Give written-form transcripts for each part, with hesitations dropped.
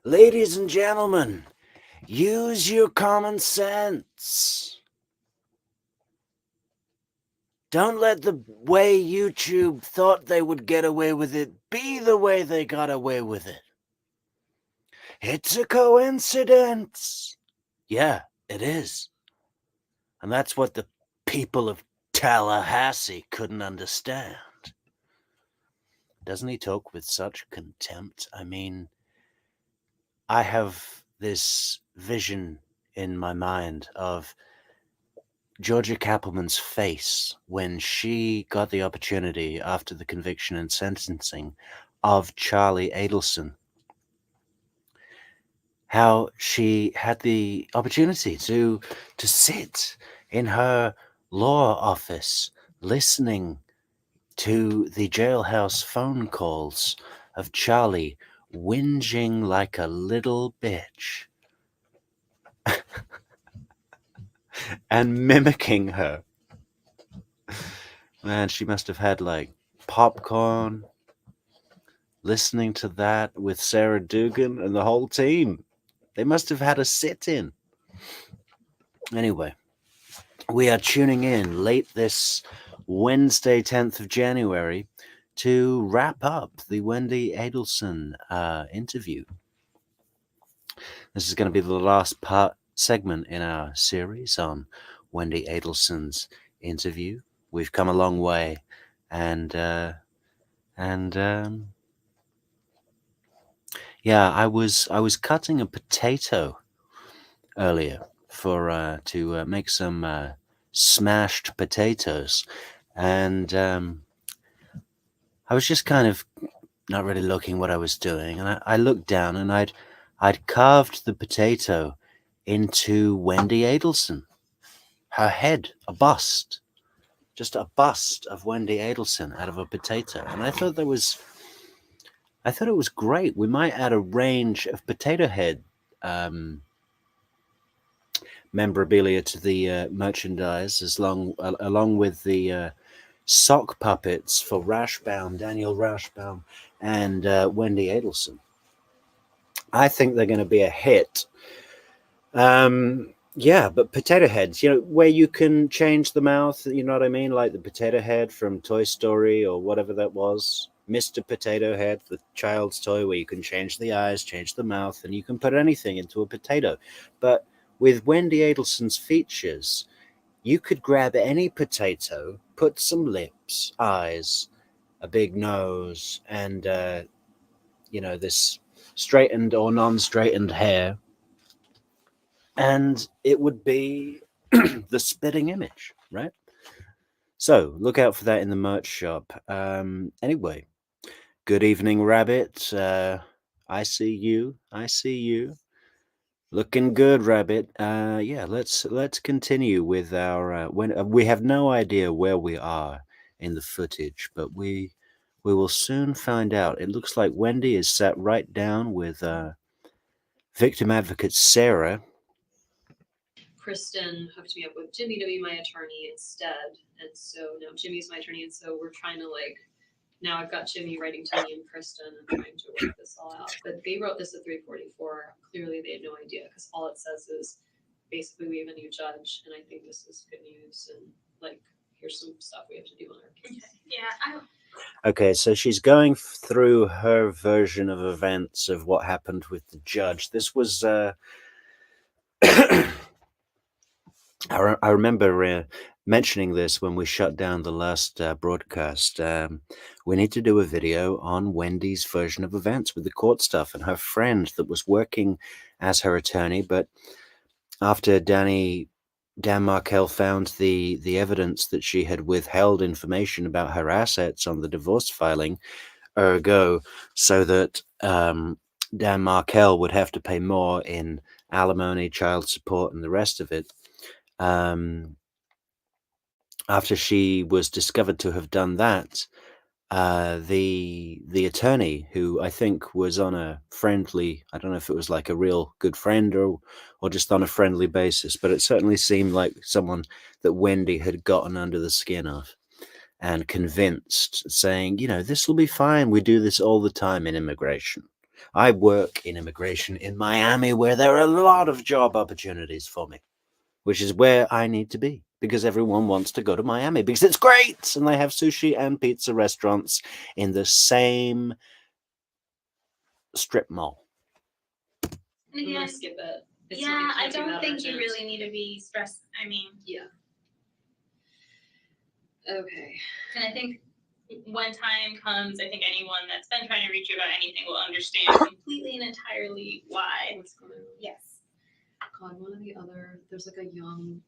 Ladies and gentlemen, use your common sense. Don't let the way YouTube thought they would get away with it be the way they got away with it. It's a coincidence. Yeah, it is. And that's what the people of Tallahassee couldn't understand. Doesn't he talk with such contempt? I mean, I have this vision in my mind of Georgia Kappelman's face when she got the opportunity after the conviction and sentencing of Charlie Adelson. How she had the opportunity to sit in her law office listening to the jailhouse phone calls of Charlie whinging like a little bitch and mimicking her. Man, she must have had like popcorn, listening to that with Sarah Dugan and the whole team. They must have had a sit-in. Anyway, we are tuning in late this Wednesday, 10th of January, to wrap up the Wendi Adelson interview. This is going to be the last segment in our series on Wendi Adelson's interview. We've come a long way, and yeah, I was cutting a potato earlier for to make some smashed potatoes, and I was just kind of not really looking what I was doing, and I looked down and I'd carved the potato into Wendi Adelson. Her head, a bust. Just a bust of Wendi Adelson out of a potato. And I thought it was great. We might add a range of potato head memorabilia to the merchandise along with the sock puppets for Daniel Rashbaum, and Wendi Adelson. I think they're going to be a hit. Yeah, but potato heads, where you can change the mouth, you know what I mean? Like the potato head from Toy Story or whatever that was. Mr. Potato Head, the child's toy where you can change the eyes, change the mouth, and you can put anything into a potato. But with Wendi Adelson's features, you could grab any potato, put some lips, eyes, a big nose, and, this straightened or non-straightened hair, and it would be the spitting image, right? So look out for that in the merch shop. Anyway, good evening, Rabbit. I see you. Looking good, Rabbit. Yeah, let's continue with our. We have no idea where we are in the footage, but we will soon find out. It looks like Wendi is sat right down with victim advocate Sarah. Kristen hooked me up with Jimmy to be my attorney instead, and so now Jimmy's my attorney, and so we're trying to now I've got Jimmy writing to me and Kristen and trying to work this all out. But they wrote this at 3:44. Clearly, they had no idea because all it says is basically we have a new judge, and I think this is good news. And here's some stuff we have to do on our case. Yeah. Okay, so she's going through her version of events of what happened with the judge. This was. I remember mentioning this when we shut down the last broadcast. We need to do a video on Wendi's version of events with the court stuff and her friend that was working as her attorney. But after Dan Markel found the evidence that she had withheld information about her assets on the divorce filing, ergo, so that Dan Markel would have to pay more in alimony, child support, and the rest of it. After she was discovered to have done that, the attorney, who I think was on a friendly, I don't know if it was like a real good friend or just on a friendly basis, but it certainly seemed like someone that Wendi had gotten under the skin of and convinced, saying, this will be fine. We do this all the time in immigration. I work in immigration in Miami, where there are a lot of job opportunities for me, which is where I need to be, because everyone wants to go to Miami because it's great and they have sushi and pizza restaurants in the same strip mall. I'm gonna skip it. It's Yeah, not- I can't do don't that think you urgent. really need to be stressed. I mean, Yeah. Okay. and I think when time comes, I think anyone that's been trying to reach you about anything will understand completely and entirely why. What's going on? Yes. God, one of the other, there's like a young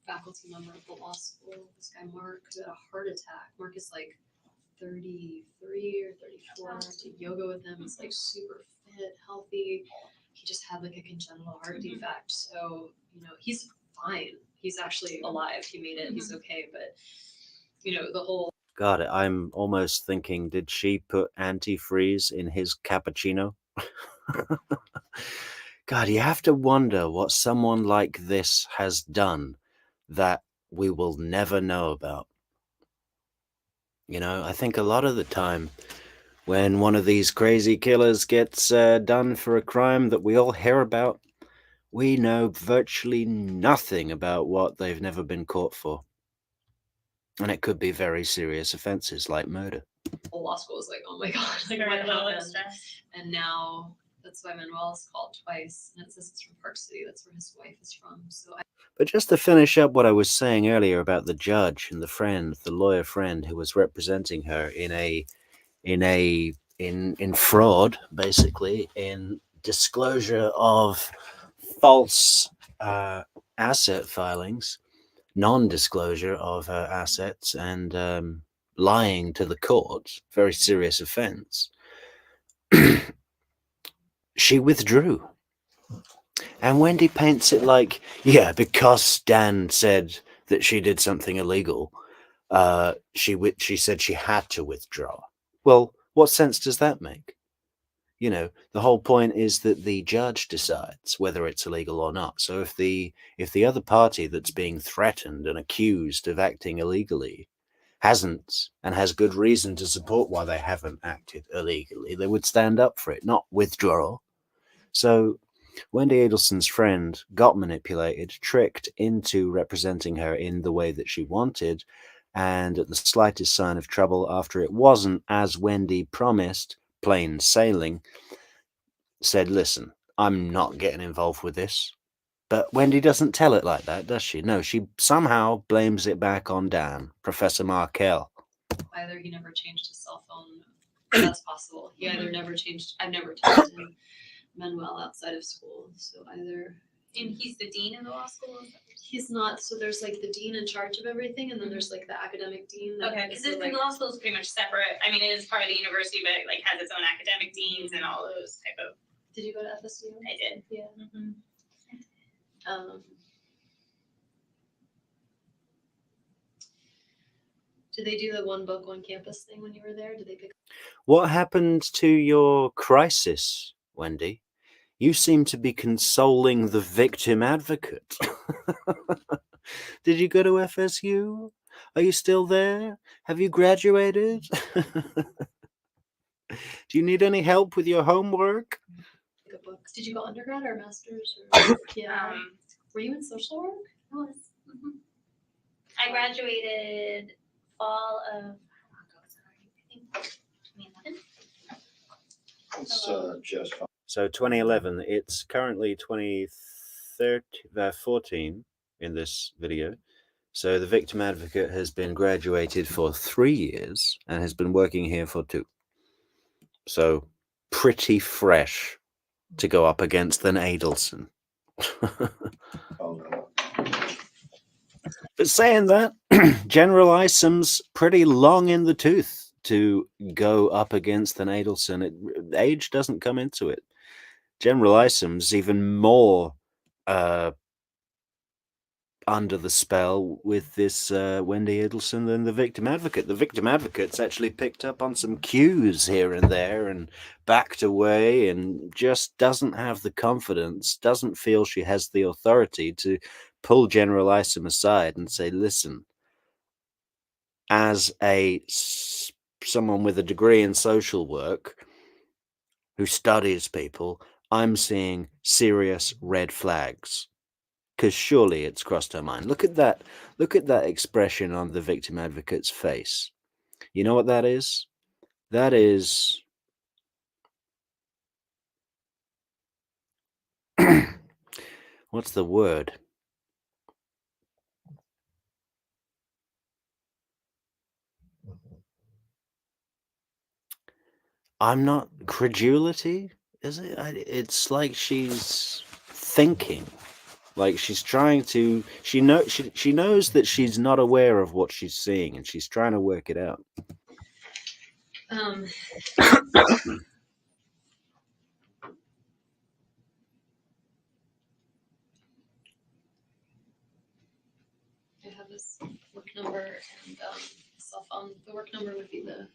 faculty member at the law school, this guy Mark, who had a heart attack. Mark is like 33 or 34. Did yoga with him. He's like super fit, healthy. He just had like a congenital heart defect. So, you know, he's fine. He's actually alive. He made it. He's okay. But, you know, the whole. God, I'm almost thinking, did she put antifreeze in his cappuccino? God, you have to wonder what someone like this has done that we will never know about. You know, I think a lot of the time when one of these crazy killers gets done for a crime that we all hear about, we know virtually nothing about what they've never been caught for. And it could be very serious offenses like murder. Whole law school is like, oh my God, like Very what little happened? stress. And now that's why Manuel's called twice. And it says it's from Park City. That's where his wife is from. So But just to finish up what I was saying earlier about the judge and the friend, the lawyer friend who was representing her in fraud, basically, in disclosure of false asset filings, non-disclosure of her assets, and lying to the court, very serious offense. She withdrew. And Wendi paints it like, yeah, because Dan said that she did something illegal, she said she had to withdraw. Well, what sense does that make? You know, the whole point is that the judge decides whether it's illegal or not. So if the other party that's being threatened and accused of acting illegally hasn't and has good reason to support why they haven't acted illegally, they would stand up for it, not withdraw. So Wendi Adelson's friend got manipulated, tricked into representing her in the way that she wanted, and at the slightest sign of trouble, after it wasn't as Wendi promised, plain sailing, said, listen, I'm not getting involved with this. But Wendi doesn't tell it like that, does she? No, she somehow blames it back on Dan, Professor Markel. either he never changed his cell phone. That's possible. He either never changed. I've never talked to Manuel outside of school. So either. And he's the dean of the law school? He's not. So there's like the dean in charge of everything, and then there's like the academic dean. Okay, because so, the law school is pretty much separate. I mean, it is part of the university, but it like has its own academic deans and all those type of. Did you go to FSU? I did. Yeah. Mm-hmm. Did they do the one book, one campus thing when you were there? Did they pick? What happened to your crisis, Wendi? You seem to be consoling the victim advocate. Did you go to FSU? Are you still there? Have you graduated? Do you need any help with your homework? Pick a book. Did you go undergrad or master's? Or yeah. Were you in social work? I was. Mm-hmm. I graduated fall of. I think 2011. It's just fine. So 2011. It's currently 2014 in this video. So the victim advocate has been graduated for 3 years and has been working here for 2. So pretty fresh to go up against an Adelson. But saying that, General Isom's pretty long in the tooth to go up against an Adelson. Age doesn't come into it. General Isom's even more under the spell with this Wendi Adelson than the victim advocate. The victim advocate's actually picked up on some cues here and there and backed away and just doesn't have the confidence, doesn't feel she has the authority to pull General Isom aside and say, listen, as someone with a degree in social work, who studies people, I'm seeing serious red flags. Because surely it's crossed her mind. Look at that expression on the victim advocate's face. You know what that is? That is what's the word? I'm not credulity, is it? It's like she's thinking, like she's trying to. She knows that she's not aware of what she's seeing, and she's trying to work it out. I have this work number and cell phone. The work number would be the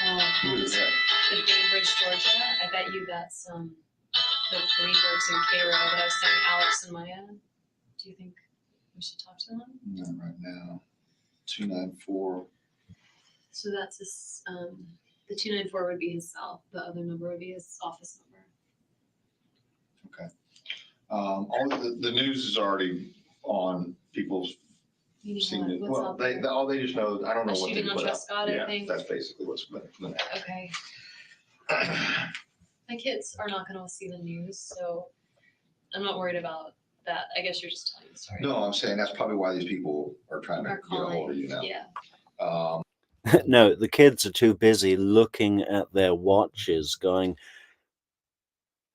Bainbridge, Georgia. I bet you that's the Greenbergs in Cairo that I was saying, Alex and Maya. Do you think we should talk to them? Not right now. 294. So that's his, the 294 would be his cell. The other number would be his office number. Okay. All the news is already on people's seen it. Well, they just know. I don't know what they shooting on put out. Trescott, I think. That's basically what's been. Okay. My kids are not going to see the news, so I'm not worried about that. I guess you're just telling the story. No, I'm saying that's probably why these people are trying to get a hold of you now. Yeah. No, the kids are too busy looking at their watches, going,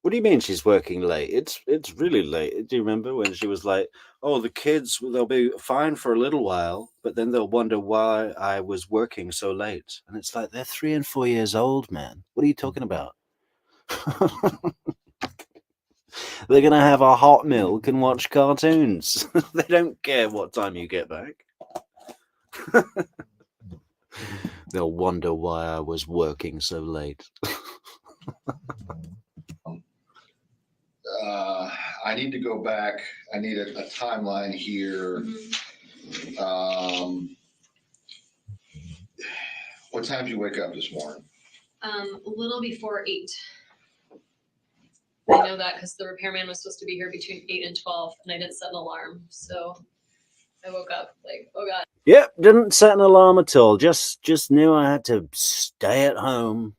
"What do you mean she's working late? It's really late." Do you remember when she was like, "Oh, the kids, they'll be fine for a little while, but then they'll wonder why I was working so late." And it's like, they're 3 and 4 years old, man. What are you talking about? They're going to have a hot milk and watch cartoons. They don't care what time you get back. They'll wonder why I was working so late. I need to go back. I need a timeline here. Mm-hmm. What time did you wake up this morning? A little before 8. I know that because the repairman was supposed to be here between 8 and 12, and I didn't set an alarm. So I woke up like, oh God. Yep, didn't set an alarm at all. Just knew I had to stay at home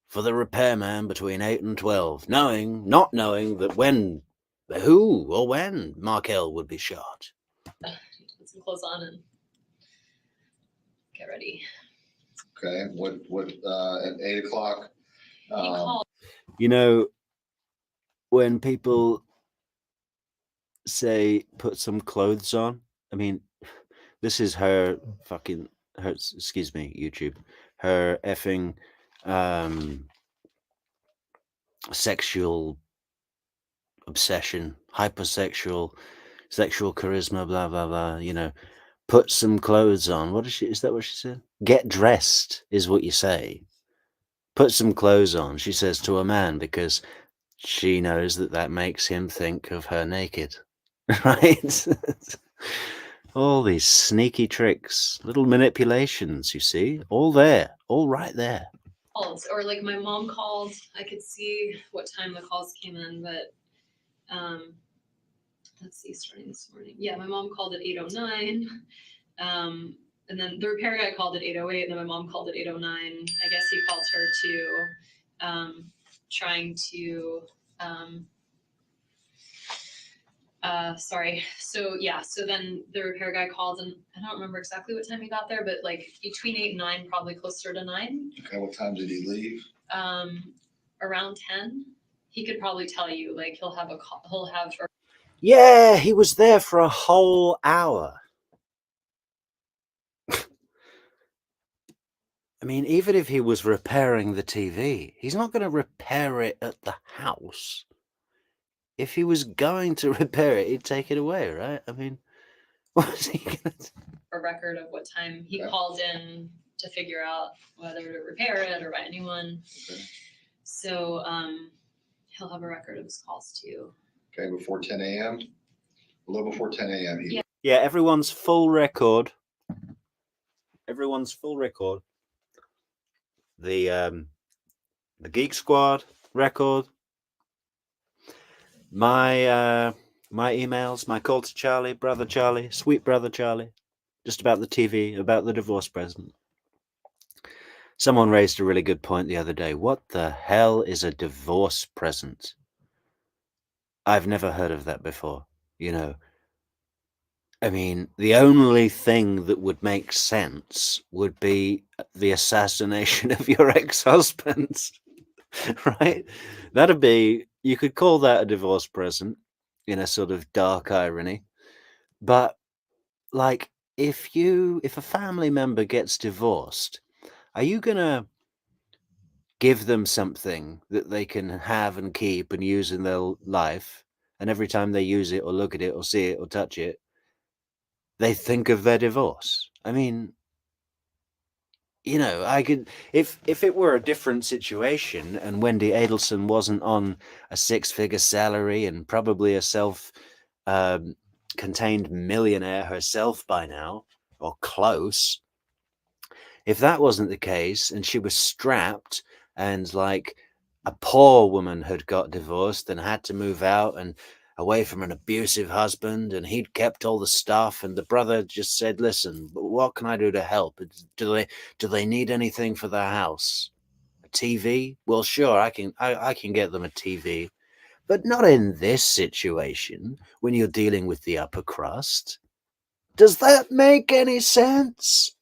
for the repairman between 8 and 12, not knowing that when Markel would be shot. Put some clothes on and get ready. Okay, what at 8 o'clock? He called. You know, when people say put some clothes on, I mean, this is her excuse me, YouTube, her effing sexual obsession, hypersexual, sexual charisma, blah blah blah. You know, put some clothes on. Is that what she said? Get dressed is what you say. Put some clothes on, she says to a man, because she knows that makes him think of her naked. Right? All these sneaky tricks, little manipulations, you see, all there, all right there. Or like my mom called. I could see what time the calls came in, but let's see, starting this morning. Yeah, my mom called at 8:09. And then the repair guy called at 8:08, and then my mom called at 8:09. I guess he called her to trying to sorry. So yeah, so then the repair guy called, and I don't remember exactly what time he got there, but like between 8 and 9, probably closer to 9. Okay, what time did he leave? Around 10. He could probably tell you, like he'll have Yeah, he was there for a whole hour. I mean, even if he was repairing the TV, he's not going to repair it at the house. If he was going to repair it, he'd take it away, right? I mean, what's he going to do? A record of what time he called in to figure out whether to repair it or buy a new one. Okay. So he'll have a record of his calls too. Okay, before 10 a.m.? A little before 10 a.m. Yeah, everyone's full record. Everyone's full record. the Geek Squad record, my emails, my call to Charlie, brother Charlie, sweet brother Charlie, just about the TV, about the divorce present. Someone raised a really good point the other day. What the hell is a divorce present? I've never heard of that before. You know, I mean, the only thing that would make sense would be the assassination of your ex-husband, right? That'd be, you could call that a divorce present in a sort of dark irony. But like, if a family member gets divorced, are you gonna give them something that they can have and keep and use in their life, and every time they use it or look at it or see it or touch it, they think of their divorce? I mean, you know, I could, if it were a different situation and Wendi Adelson wasn't on a 6-figure salary and probably a contained millionaire herself by now, or close, if that wasn't the case and she was strapped and like a poor woman had got divorced and had to move out and away from an abusive husband, and he'd kept all the stuff, and the brother just said, listen, what can I do to help? Do they need anything for their house? A TV? Well, sure, I can get them a TV, but not in this situation when you're dealing with the upper crust. Does that make any sense?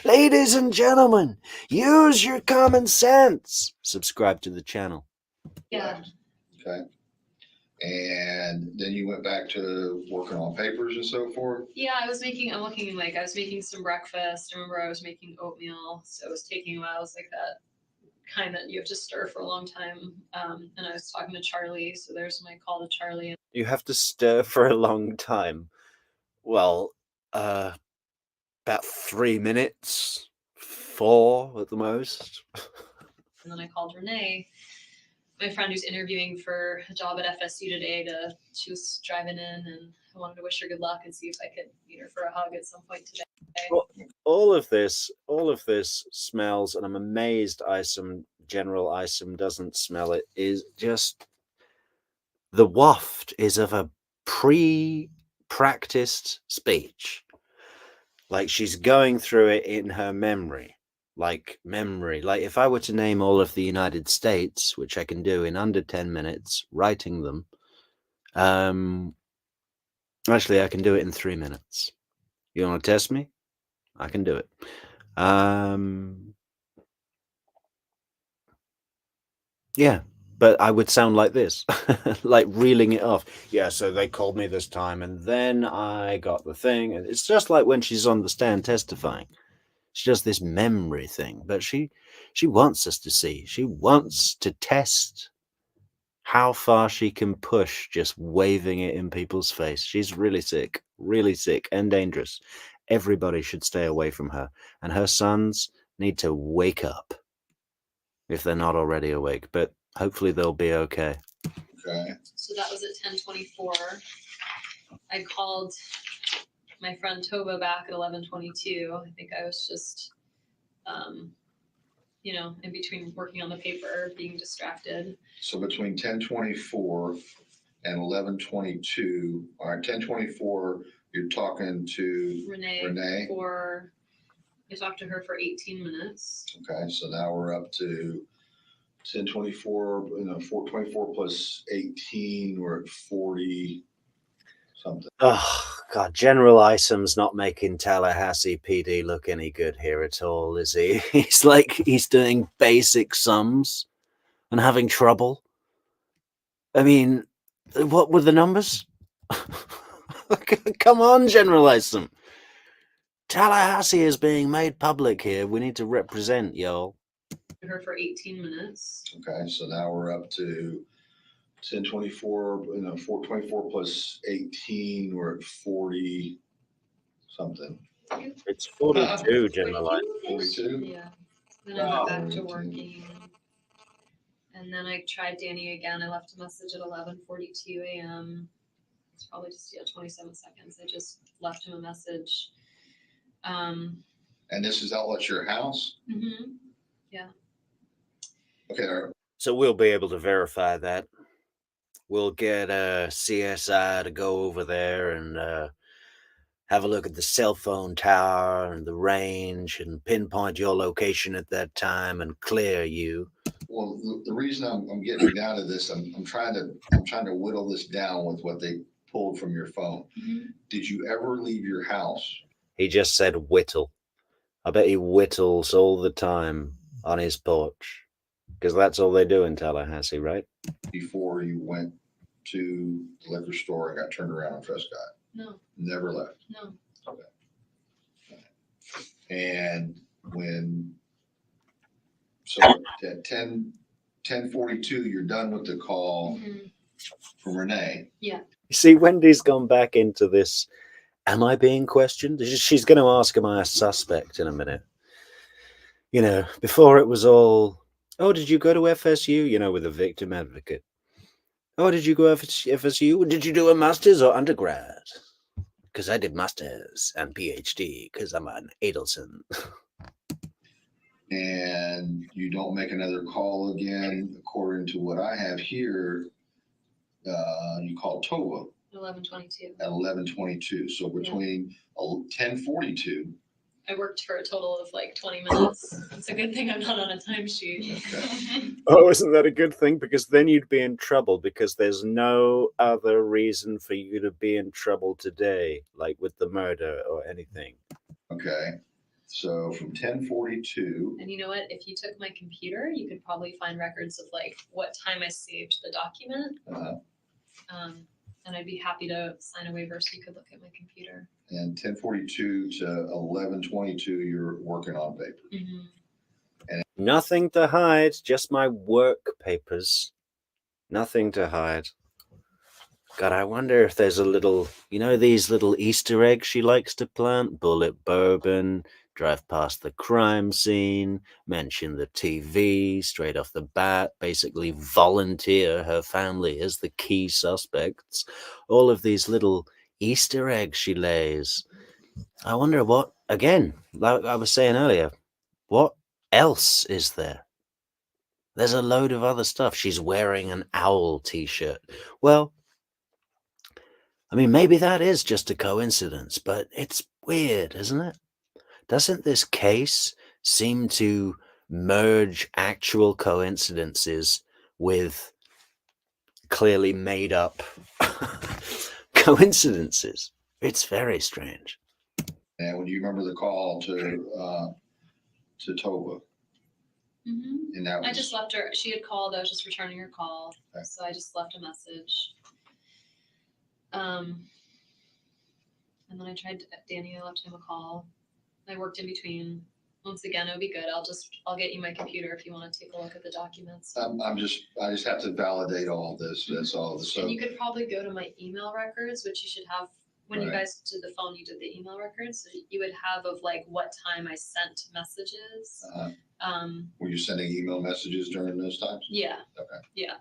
Ladies and gentlemen, use your common sense. Subscribe to the channel. Yeah. Okay. And then you went back to working on papers and so forth? Yeah, I was making some breakfast. I remember I was making oatmeal, so it was taking a while. It was like that kind that you have to stir for a long time. And I was talking to Charlie, so there's my call to Charlie. You have to stir for a long time. Well, about 3 minutes, 4 at the most. And then I called Renee, my friend who's interviewing for a job at FSU today. She was driving in, and I wanted to wish her good luck and see if I could meet her for a hug at some point today. Well, all of this smells, and I'm amazed General Isom doesn't smell it, is just, the waft is of a pre-practiced speech. Like she's going through it in her memory. Like if I were to name all of the United States, which I can do in under 10 minutes, writing them, actually I can do it in 3 minutes. You want to test me? I can do it. Yeah, but I would sound like this, like reeling it off. Yeah, so they called me this time, and then I got the thing. And it's just like when she's on the stand testifying. It's just this memory thing, but she wants us to see. She wants to test how far she can push just waving it in people's face. She's really sick and dangerous. Everybody should stay away from her, and her sons need to wake up if they're not already awake, but hopefully they'll be okay. Okay. So that was at 10:24. I called my friend Tova back at 11:22. I think I was just, in between working on the paper, being distracted. So between 10:24 and 11:22, all right, 10:24, you're talking to Renee. I talked to her for 18 minutes. Okay, so now we're up to 10:24, 4:24 plus 18, we're at 40 something. Oh, God, General Isom's not making Tallahassee PD look any good here at all, is he? He's doing basic sums and having trouble. I mean, what were the numbers? Come on, General Isom. Tallahassee is being made public here. We need to represent, y'all. Her for 18 minutes. Okay, so now we're up to 10:24, 4:24 plus 18, we're at 40 something. It's 42, General Isom. 42? Yeah. Then I went back to working. And then I tried Danny again. I left a message at 11:42 a.m. It's probably just 27 seconds. I just left him a message. And this is all at your house? Mm-hmm. Yeah. Okay, all right. So we'll be able to verify that. We'll get a CSI to go over there and have a look at the cell phone tower and the range and pinpoint your location at that time and clear you. Well, the reason I'm getting down to this, I'm trying to whittle this down with what they pulled from your phone. Mhm. Did you ever leave your house He just said whittle. I bet he whittles all the time on his porch. Because that's all they do in Tallahassee, right? before you went to the liquor store and got turned around on Prescott? No, Never left. no. And at 10:42, you're done with the call Mhm. from Renee. Yeah. You see, Wendy's gone back into this. Am I being questioned? She's going to ask, am I a suspect in a minute? You know, before it was all, oh, did you go to FSU? You know, with a victim advocate. Oh, did you go to FSU? Did you do a master's or undergrad? Because I did master's and PhD because I'm an Adelson. And you don't make another call again, according to what I have here. You called Tova 11:22. at 11:22. So between 10:42. I worked for a total of like 20 minutes. It's a good thing I'm not on a timesheet. Okay. Oh, isn't that a good thing? Because then you'd be in trouble because there's no other reason for you to be in trouble today, like with the murder or anything. Okay. So from 10:42. And you know what? If you took my computer, you could probably find records of like what time I saved the document. And I'd be happy to sign a waiver so you could look at my computer. And 10:42 to 11:22, you're working on paper. Mm-hmm. Nothing to hide, just my work papers. Nothing to hide. God, I wonder if there's a little, you know, these little Easter eggs she likes to plant? Bullet bourbon, drive past the crime scene, mention the TV straight off the bat, basically volunteer her family as the key suspects. All of these little Easter eggs she lays. I wonder what, again, like I was saying earlier, what else is there? There's a load of other stuff. She's wearing an owl t-shirt. Well, I mean, maybe that is just a coincidence, but it's weird, isn't it? Doesn't this case seem to merge actual coincidences with clearly made up coincidences? It's very strange. And when you remember the call to Tova, Mm-hmm. and that was, I just left her. She had called. I was just returning her call, okay. So I just left a message. And then Danny, I left him a call. I worked in between. Once again, it would be good. I'll get you my computer if you want to take a look at the documents. I just have to validate all this. That's all. So and you could probably go to my email records, which you should have when you guys did the phone. You did the email records, so you would have of like what time I sent messages. Were you sending email messages during those times? Yeah. Okay. Yeah.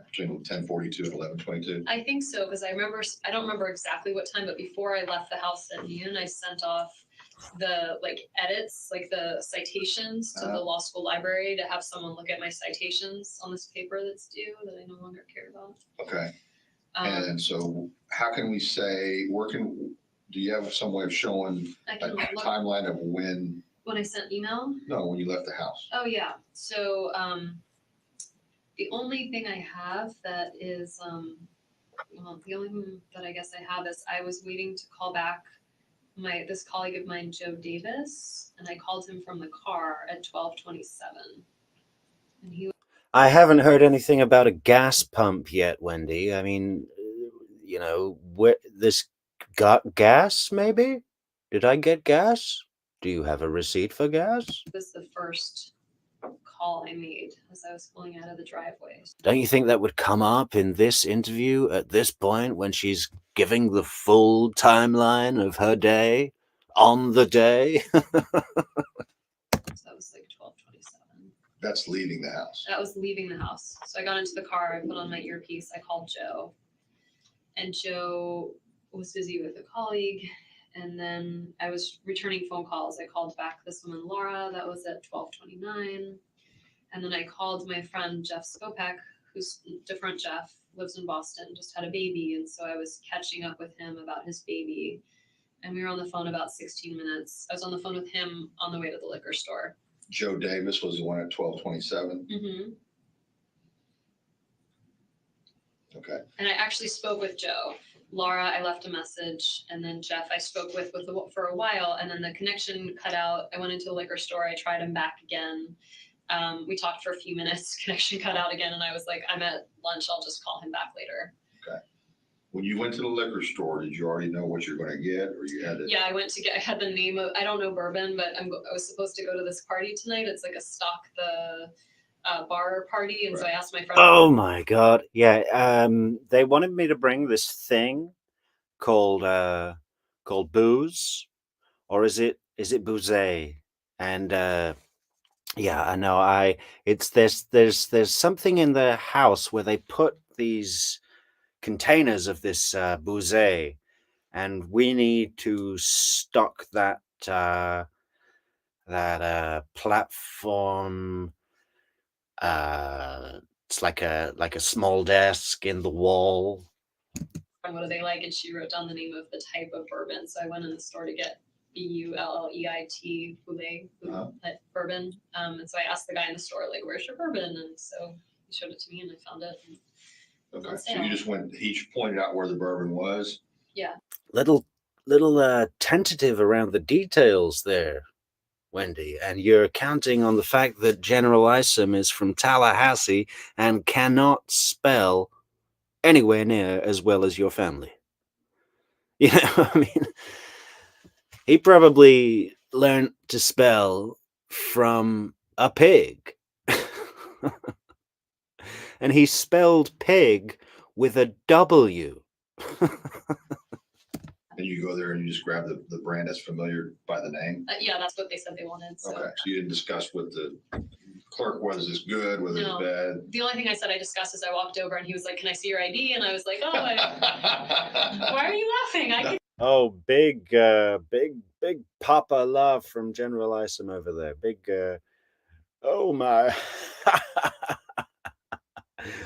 Between 10:42 and 11:22. I think so because I don't remember exactly what time, but before I left the house at noon, I sent off the like edits, like the citations to the law school library to have someone look at my citations on this paper that's due that I no longer care about. Okay. And so how can we say, do you have some way of showing a timeline of when I sent email? No, when you left the house. Oh yeah. So the only thing I have that is the only thing that I guess I have is I was waiting to call back this colleague of mine, Joe Davis, and I called him from the car at 12:27. And I haven't heard anything about a gas pump yet, Wendy. I mean, you know, this got gas, maybe? Did I get gas? Do you have a receipt for gas? This is the first call I made as I was pulling out of the driveway. Don't you think that would come up in this interview at this point when she's giving the full timeline of her day on the day? So that was like 12:27. That's leaving the house. That was leaving the house. So I got into the car, I put on my earpiece, I called Joe. And Joe was busy with a colleague. And then I was returning phone calls. I called back this woman, Laura, that was at 12:29. And then I called my friend Jeff Skopek, who's different Jeff, lives in Boston, just had a baby. And so I was catching up with him about his baby. And we were on the phone about 16 minutes. I was on the phone with him on the way to the liquor store. Joe Davis was the one at 1227. Mm-hmm. Okay. And I actually spoke with Joe. Laura, I left a message, and then Jeff, I spoke with for a while, and then the connection cut out. I went into the liquor store. I tried him back again. We talked for a few minutes. Connection cut out again, and I was like, I'm at lunch. I'll just call him back later. Okay. When you went to the liquor store, did you already know what you're going to get, or you had to? Yeah, I had the name of, I don't know bourbon, but I was supposed to go to this party tonight. It's like a stock the bar party, and so I asked my friend. Oh my god! Yeah, they wanted me to bring this thing called booze, or is it booze? And yeah, I know. There's something in the house where they put these containers of this booze, and we need to stock that platform. It's like a small desk in the wall. What do they like? And she wrote down the name of the type of bourbon. So I went in the store to get BULLEIT bourbon. And so I asked the guy in the store, like, where's your bourbon? And so he showed it to me, and I found it. Okay, so you just went. He pointed out where the bourbon was. Yeah. Little tentative around the details there, Wendy, and you're counting on the fact that General Isom is from Tallahassee and cannot spell anywhere near as well as your family. You know, I mean, he probably learned to spell from a pig. And he spelled pig with a W. And you go there and you just grab the brand that's familiar by the name? Yeah, that's what they said they wanted. So. Okay, so you didn't discuss with the clerk whether this good, whether it's bad? The only thing I said I discussed is I walked over and he was like, can I see your ID? And I was like, oh, why are you laughing? Oh, big Papa love from General Isom over there. Big, oh my,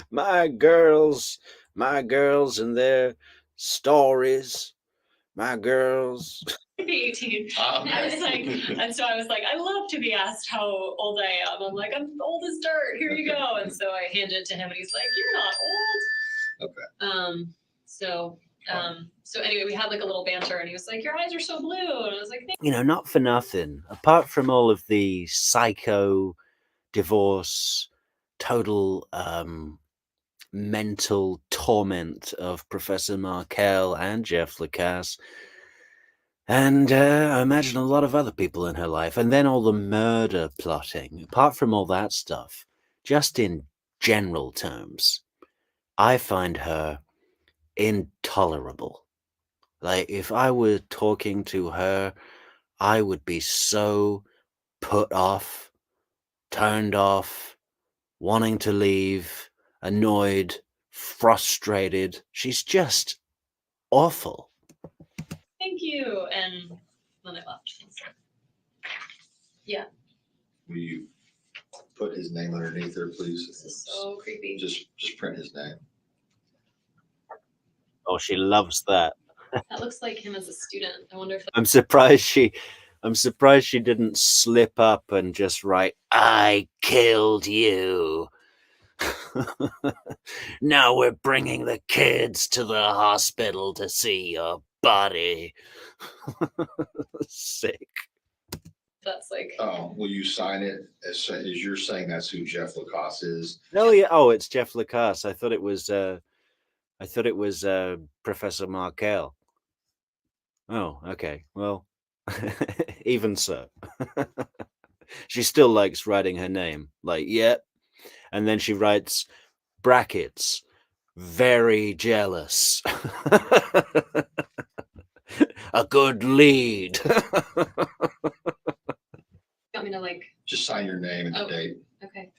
my girls and their stories. My girls. Be 18. I was like, and so I was like, I love to be asked how old I am. I'm like, I'm old as dirt. Here you go. And so I handed it to him, and he's like, you're not old. Okay. So anyway, we had like a little banter, and he was like, your eyes are so blue, and I was like, you know, not for nothing. Apart from all of the psycho, divorce, total mental torment of Professor Markel and Jeff Lacasse, and I imagine a lot of other people in her life, and then all the murder plotting. Apart from all that stuff, just in general terms, I find her intolerable. Like, if I were talking to her, I would be so put off, turned off, wanting to leave, annoyed, frustrated. She's just awful. thank you. And then I left. Yeah. Will you put his name underneath there, please? This is so creepy. Just print his name. Oh, she loves that. That looks like him as a student. I wonder if I'm surprised she didn't slip up and just write, I killed you. Now we're bringing the kids to the hospital to see your body. Sick. that's like. Oh, will you sign it as you're saying that's who Jeff Lacasse is? Oh yeah. Oh, it's Jeff Lacasse. I thought it was Professor Markel. Oh, okay. Well, even so. She still likes writing her name. Like, yep. And then she writes brackets, very jealous. A good lead. Want me to like. Just sign your name and the date. Okay.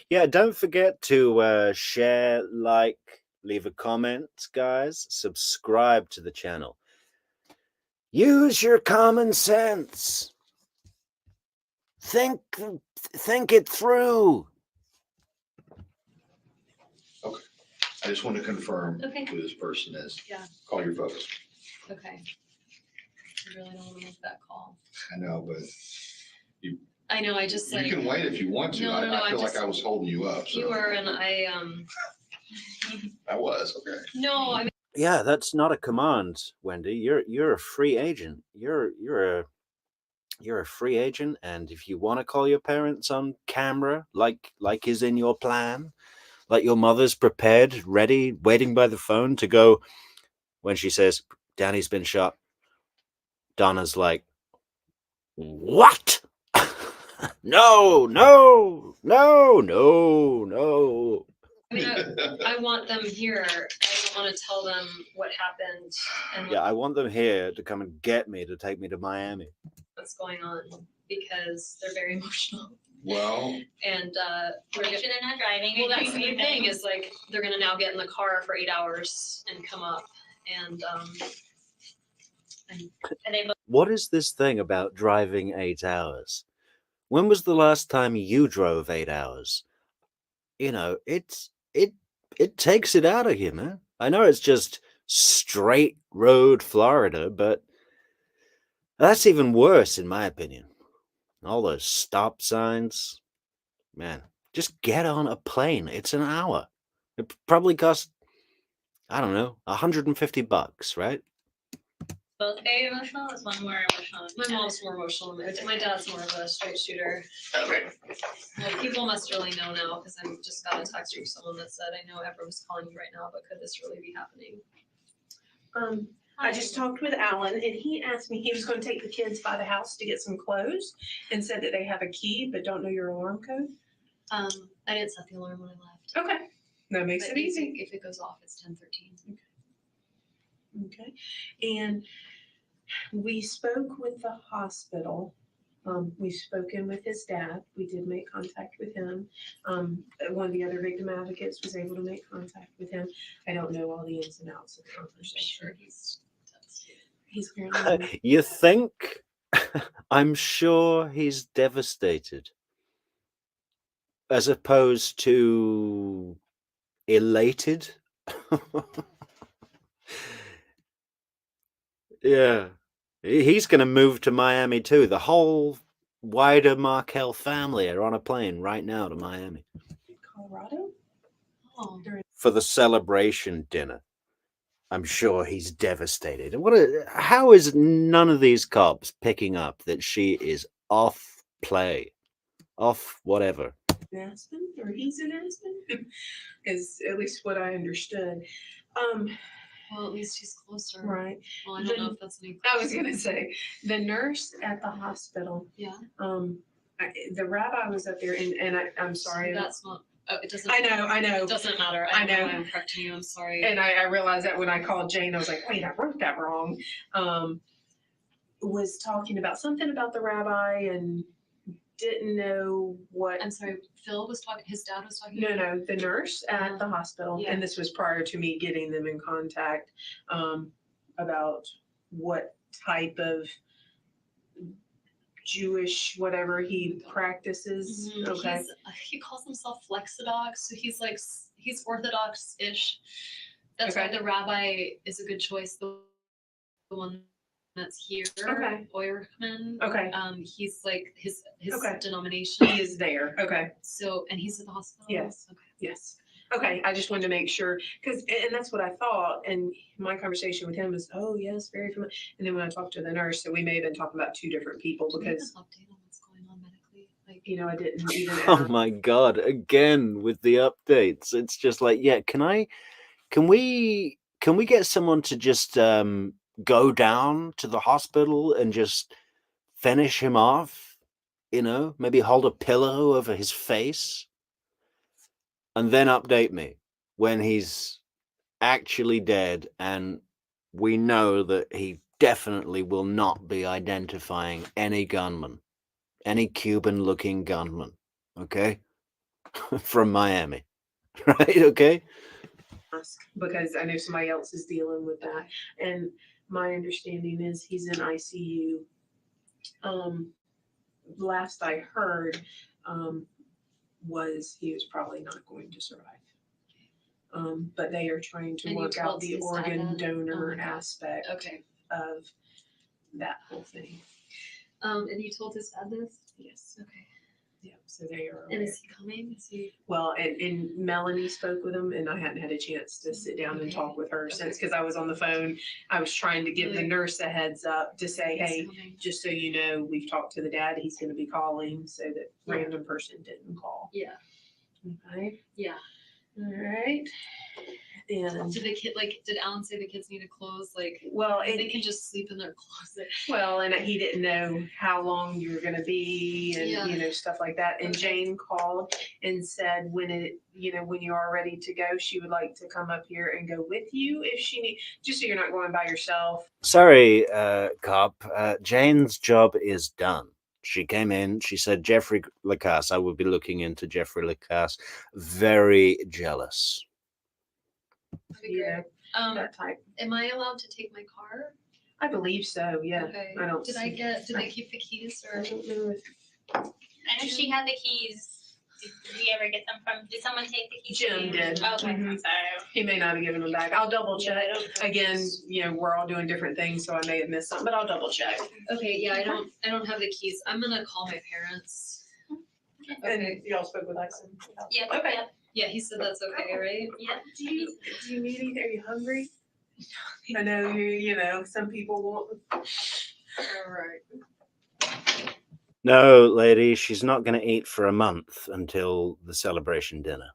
Yeah, don't forget to share, like, leave a comment, guys. Subscribe to the channel. Use your common sense. Think it through. I just want to confirm Okay. who this person is. Yeah. Call your folks. Okay. I really don't want to make that call. I know, but I know, I just you like, can wait if you want to. No, I feel I'm like just- I was holding you up. So. you were, and I was, okay. no, I mean, Yeah, that's not a command, Wendy. You're a free agent. You're a free agent, and if you want to call your parents on camera, like is in your plan, like your mother's prepared, ready, waiting by the phone to go when she says Danny's been shot. Donna's like, what? No. I mean, I want them here. I don't want to tell them what happened and Yeah, I want them here to come and get me, to take me to Miami. what's going on because they're very emotional. Well, And Make sure they're not driving. well, or that's the doing thing anything. is like they're gonna now get in the car for 8 hours and come up and And they both What is this thing about driving 8 hours? When was the last time you drove 8 hours? You know, it takes it out of you, man. I know it's just straight road Florida, but that's even worse in my opinion. All those stop signs. Man, just get on a plane. It's an hour. It probably costs, I don't know, $150, right? both very emotional. Is one more emotional? my mom's more emotional than my dad's more of a straight shooter. Okay. Well, people must really know now because I just got a text from someone that said, I know everyone's calling you right now, but could this really be happening? I just talked with Alan and he asked me, he was gonna take the kids by the house to get some clothes and said that they have a key but don't know your alarm code. I didn't set the alarm when I left. Okay, that makes But it easy. if it goes off, it's 10:13. Okay, and we spoke with the hospital. We've spoken with his dad. We did make contact with him. One of the other victim advocates was able to make contact with him. I don't know all the ins and outs of the I'm conversation. sure he's devastated. He's currently, You think? I'm sure he's devastated. As opposed to elated. Yeah. He's going to move to Miami too. The whole wider Markel family are on a plane right now to Miami Colorado. Oh, for the celebration dinner. I'm sure he's devastated. How is none of these cops picking up that she is off play, off whatever? In Aspen, or he's in Aspen, is at least what I understood. well, at least he's closer. Right. Well, I don't know if that's any. I was gonna say, the nurse at the hospital, Yeah. the rabbi was up there and I'm sorry. That's not. Oh, it doesn't. I know. It doesn't matter. I don't know. why I'm correcting you. I'm sorry. And I realized that when I called Jane, I was like, wait, I wrote that wrong. Was talking about something about the rabbi and didn't know what. I'm sorry. Phil was talking. His dad was talking. No, the nurse at the hospital, Yeah. and this was prior to me getting them in contact, about what type of Jewish whatever he practices. Mhm. Okay. He calls himself Flexodox, so he's like he's Orthodox-ish. That's why Okay. the rabbi is a good choice. The one that's here, Okay. Oyerman. Okay. He's like his Okay. denomination. He is there. Okay. So, and he's at the hospital. Yes. Okay. Yes. Okay. I just wanted to make sure and that's what I thought. And my conversation with him was, oh yes, very familiar. And then when I talked to the nurse, so we may have been talking about two different people Do we have because, an update on what's going on medically? Like, I didn't even Oh ask. my God, again with the updates. It's just like, yeah, can we get someone to just go down to the hospital and just finish him off? Maybe hold a pillow over his face and then update me when he's actually dead and we know that he definitely will not be identifying any gunman, any Cuban looking gunman, okay? From Miami, right? Okay. Because I know somebody else is dealing with that. And my understanding is he's in ICU. Last I heard, was he was probably not going to survive. But they are trying to And you work out told the his dad organ that? donor Oh my God. aspect Okay. of that whole thing. And you told his dad this? Yes. Okay. Yeah, so they are. And is he coming? Is he? Well, and Melanie spoke with him, and I hadn't had a chance to sit down and Okay. talk with her since, Okay. because I was on the phone. I was trying to give the Like- nurse a heads up to say, He's hey, coming. just so you know, we've talked to the dad, he's gonna be calling, so that Yeah. random person didn't call. Yeah. Okay, Yeah. all right. And, Did did Alan say the kids needed clothes? Like, well, they it, can just sleep in their closet. well, and he didn't know how long you were gonna be Yeah. and, stuff like that. And Okay. Jane called and said when when you are ready to go, she would like to come up here and go with you if she need, just so you're not going by yourself. Sorry, cop. Jane's job is done. She came in. She said Jeffrey Lacasse. I will be looking into Jeffrey Lacasse. Very jealous. That'd be great. That type. Am I allowed to take my car? I believe so, yeah. Okay. I don't. Did they keep the keys I or? don't know if I know she had the keys. Did we ever get them from, did someone take the keys? Jim did. Okay, I'm Mhm. sorry. he may not have given them back. I'll double check. Yeah, I don't- Again, we're all doing different things, so I may have missed something, but I'll double check. Okay, yeah, I don't have the keys. I'm gonna call my parents. Okay. And y'all spoke with Isom? Yeah, Okay. yeah, Yeah, he said that's okay, right? yeah. Do you need anything? Are you hungry? I know some people want. All right. No, lady, she's not going to eat for a month until the celebration dinner.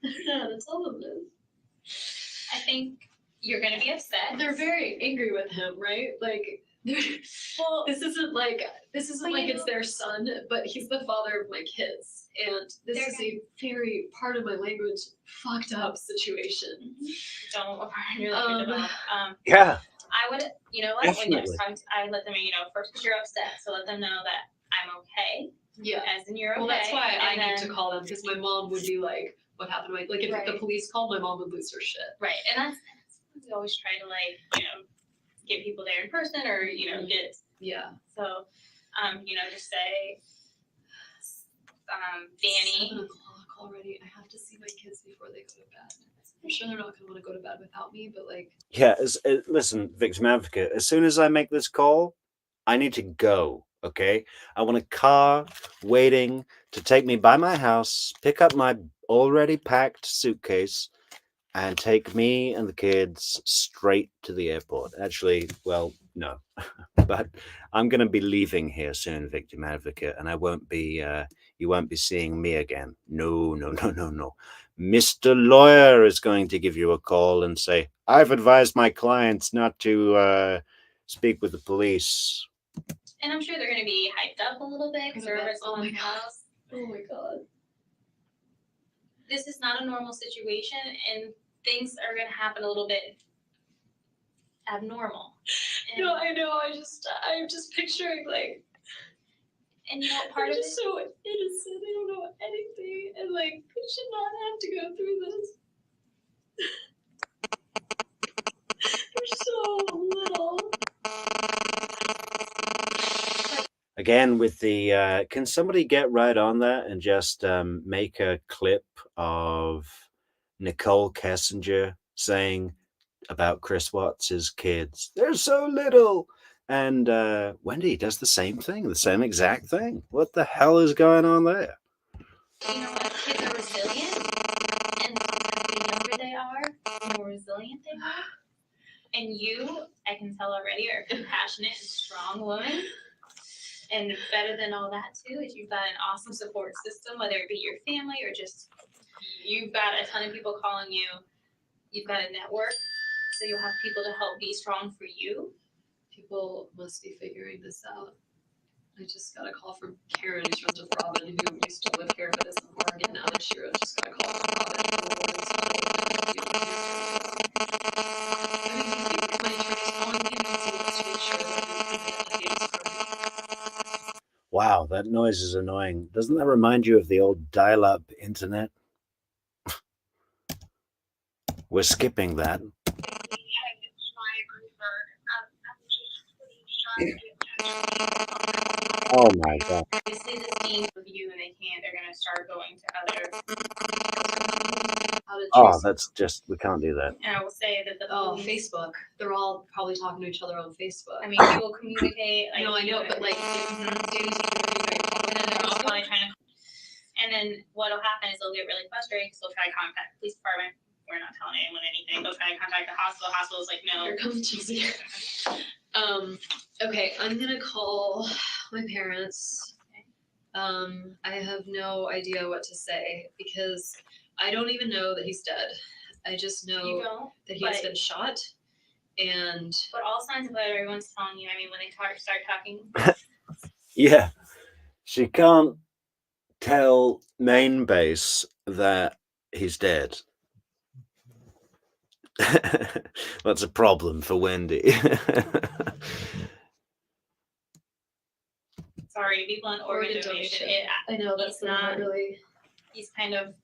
Yeah, that's all of this. I think you're gonna be upset. They're very angry with him, right? Like, well, this isn't like it's their son, but he's the father of my kids, and this They're is a very, pardon my language, fucked up situation. Don't override your leadership. Yeah. I would, you know what, when next Definitely. time I let them, first because you're upset, so let them know that I'm okay, Yeah. as in you're okay. Well, that's why I and need then- to call them because my mom would be like, "What happened?" Like if the Right. police called, my mom would lose her shit. Right, and that's we always try to get people there in person or get Yeah. so just say Danny. 7:00 already. I have to see my kids before they go to bed. I'm sure they're not gonna want to go to bed without me, but like. Yeah, listen, victim advocate, as soon as I make this call, I need to go, okay? I want a car waiting to take me by my house, pick up my already packed suitcase, and take me and the kids straight to the airport. Actually, well, no. But I'm going to be leaving here soon, victim advocate, and you won't be seeing me again. No. Mr. Lawyer is going to give you a call and say, I've advised my clients not to speak with the police. And I'm sure they're going to be hyped up a little bit because they're at Oh my someone's God. house. Oh my god. This is not a normal situation, and things are going to happen a little bit abnormal. And, No, I know. I'm just picturing like. and part of it. so innocent. They don't know anything, and like they should not have to go through this. They're so little. Again, with the, can somebody get right on that and just make a clip of Nicole Kessinger saying about Chris Watts' kids, they're so little. And Wendi does the same thing, the same exact thing. What the hell is going on there? You know what? Kids are resilient, and the younger they are, the more resilient they are. And you, I can tell already, are a compassionate and strong woman. And better than all that too is you've got an awesome support system, whether it be your family or just you've got a ton of people calling you. You've got a network, so you'll have people to help be strong for you. People must be figuring this out. I just got a call from Karen, who's friends with Robin, who used to live here but is in Oregon now. And she just got a call from Robin. I mean, do you think my attorney's calling me because he wants to make sure that the updates from Wow, that noise is annoying. Doesn't that remind you of the old dial-up internet? We're skipping that. Hey, it's Maya Groover. Oh my God. Obviously, the team of you and they can't. They're gonna start going to other. How to Oh, choose? that's just, we can't do that. And I will say that the Oh, police. Facebook. They're all probably talking to each other on Facebook. I mean, you will communicate. Like, No, I know, but like, and Danny's then they're all probably trying to. And then what'll happen is they'll get really frustrated because they'll try to contact the police department. We're not telling anyone anything. They'll try to contact the hospital. Hospital's like, no. Here comes cheesy. Okay, I'm gonna call my parents. I have no idea what to say because I don't even know that he's dead. I just You know don't. that he has but- been shot, and But all signs of what everyone's telling you. I mean, when they start talking, Yeah. She can't tell main base that he's dead. That's a problem for Wendi. sorry to be blunt, organ donation. I know that's It's not- really. He's kind of.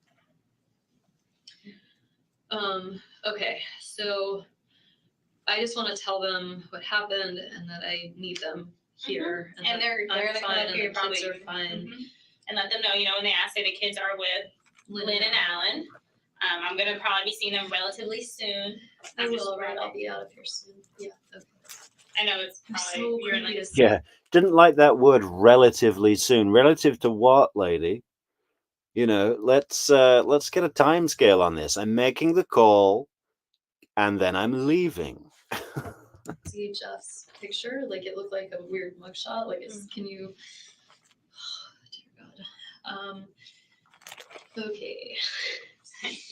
Okay, so I just want to tell them what happened and that I need them here. And that they're I'm gonna come fine up and here the probably. kids are fine. Mhm. And let them know, when they ask, say the kids are with Lynn and Alan. I'm gonna probably be seeing them relatively soon. I I'm just will, right? really- I'll be out of here soon. Yeah. Okay. I know it's I'm probably so you're in like creepy a to Yeah. Didn't like that word relatively soon. Relative to what, lady? Let's get a time scale on this. I'm making the call and then I'm leaving. See Jeff's picture, like it looked like a weird mugshot. Like, can you? Dear God. Okay.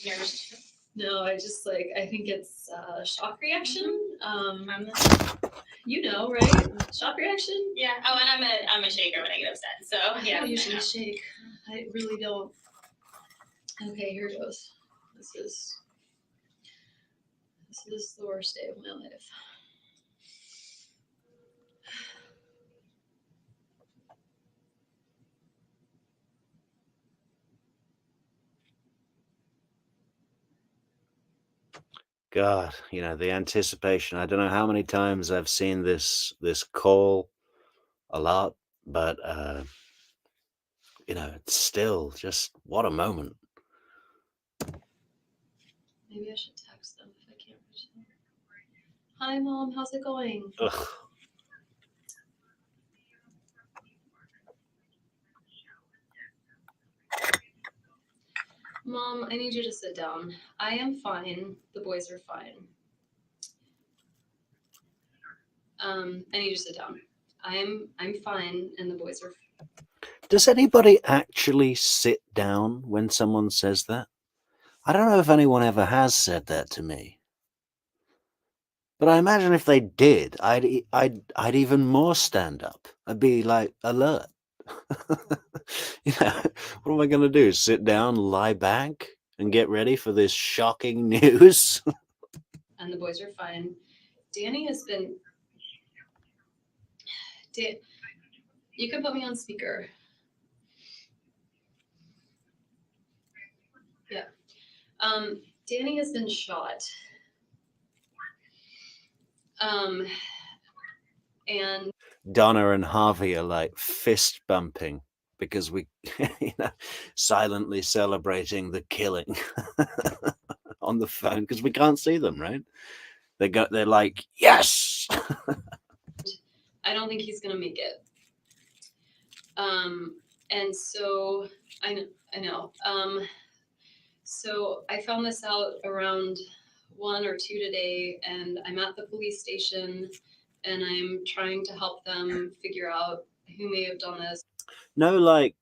nervous. No, I just I think it's shock reaction. I'm Right? the- Shock reaction. Yeah. Oh, and I'm a shaker when I get upset. So I yeah. don't usually shake. I really don't. Okay, here goes. This is the worst day of my life. God, the anticipation. I don't know how many times I've seen this call, a lot, but it's still just what a moment. Maybe I should text them if I can't reach them. Hi, Mom. How's it going? Ugh. Mom, I need you to sit down. I am fine. The boys are fine. I need you to sit down. I'm fine, and the boys are. Does anybody actually sit down when someone says that? I don't know if anyone ever has said that to me. But I imagine if they did, I'd even more stand up. I'd be like alert. What am I going to do? Sit down, lie back, and get ready for this shocking news? And the boys are fine. Danny has been. You can put me on speaker. Yeah. Danny has been shot. And Donna and Harvey are like fist bumping because we, silently celebrating the killing on the phone because we can't see them, right? They're like, yes. I don't think he's gonna make it. And so I know. So I found this out around 1 or 2 today, and I'm at the police station, and I'm trying to help them figure out who may have done this. No, like,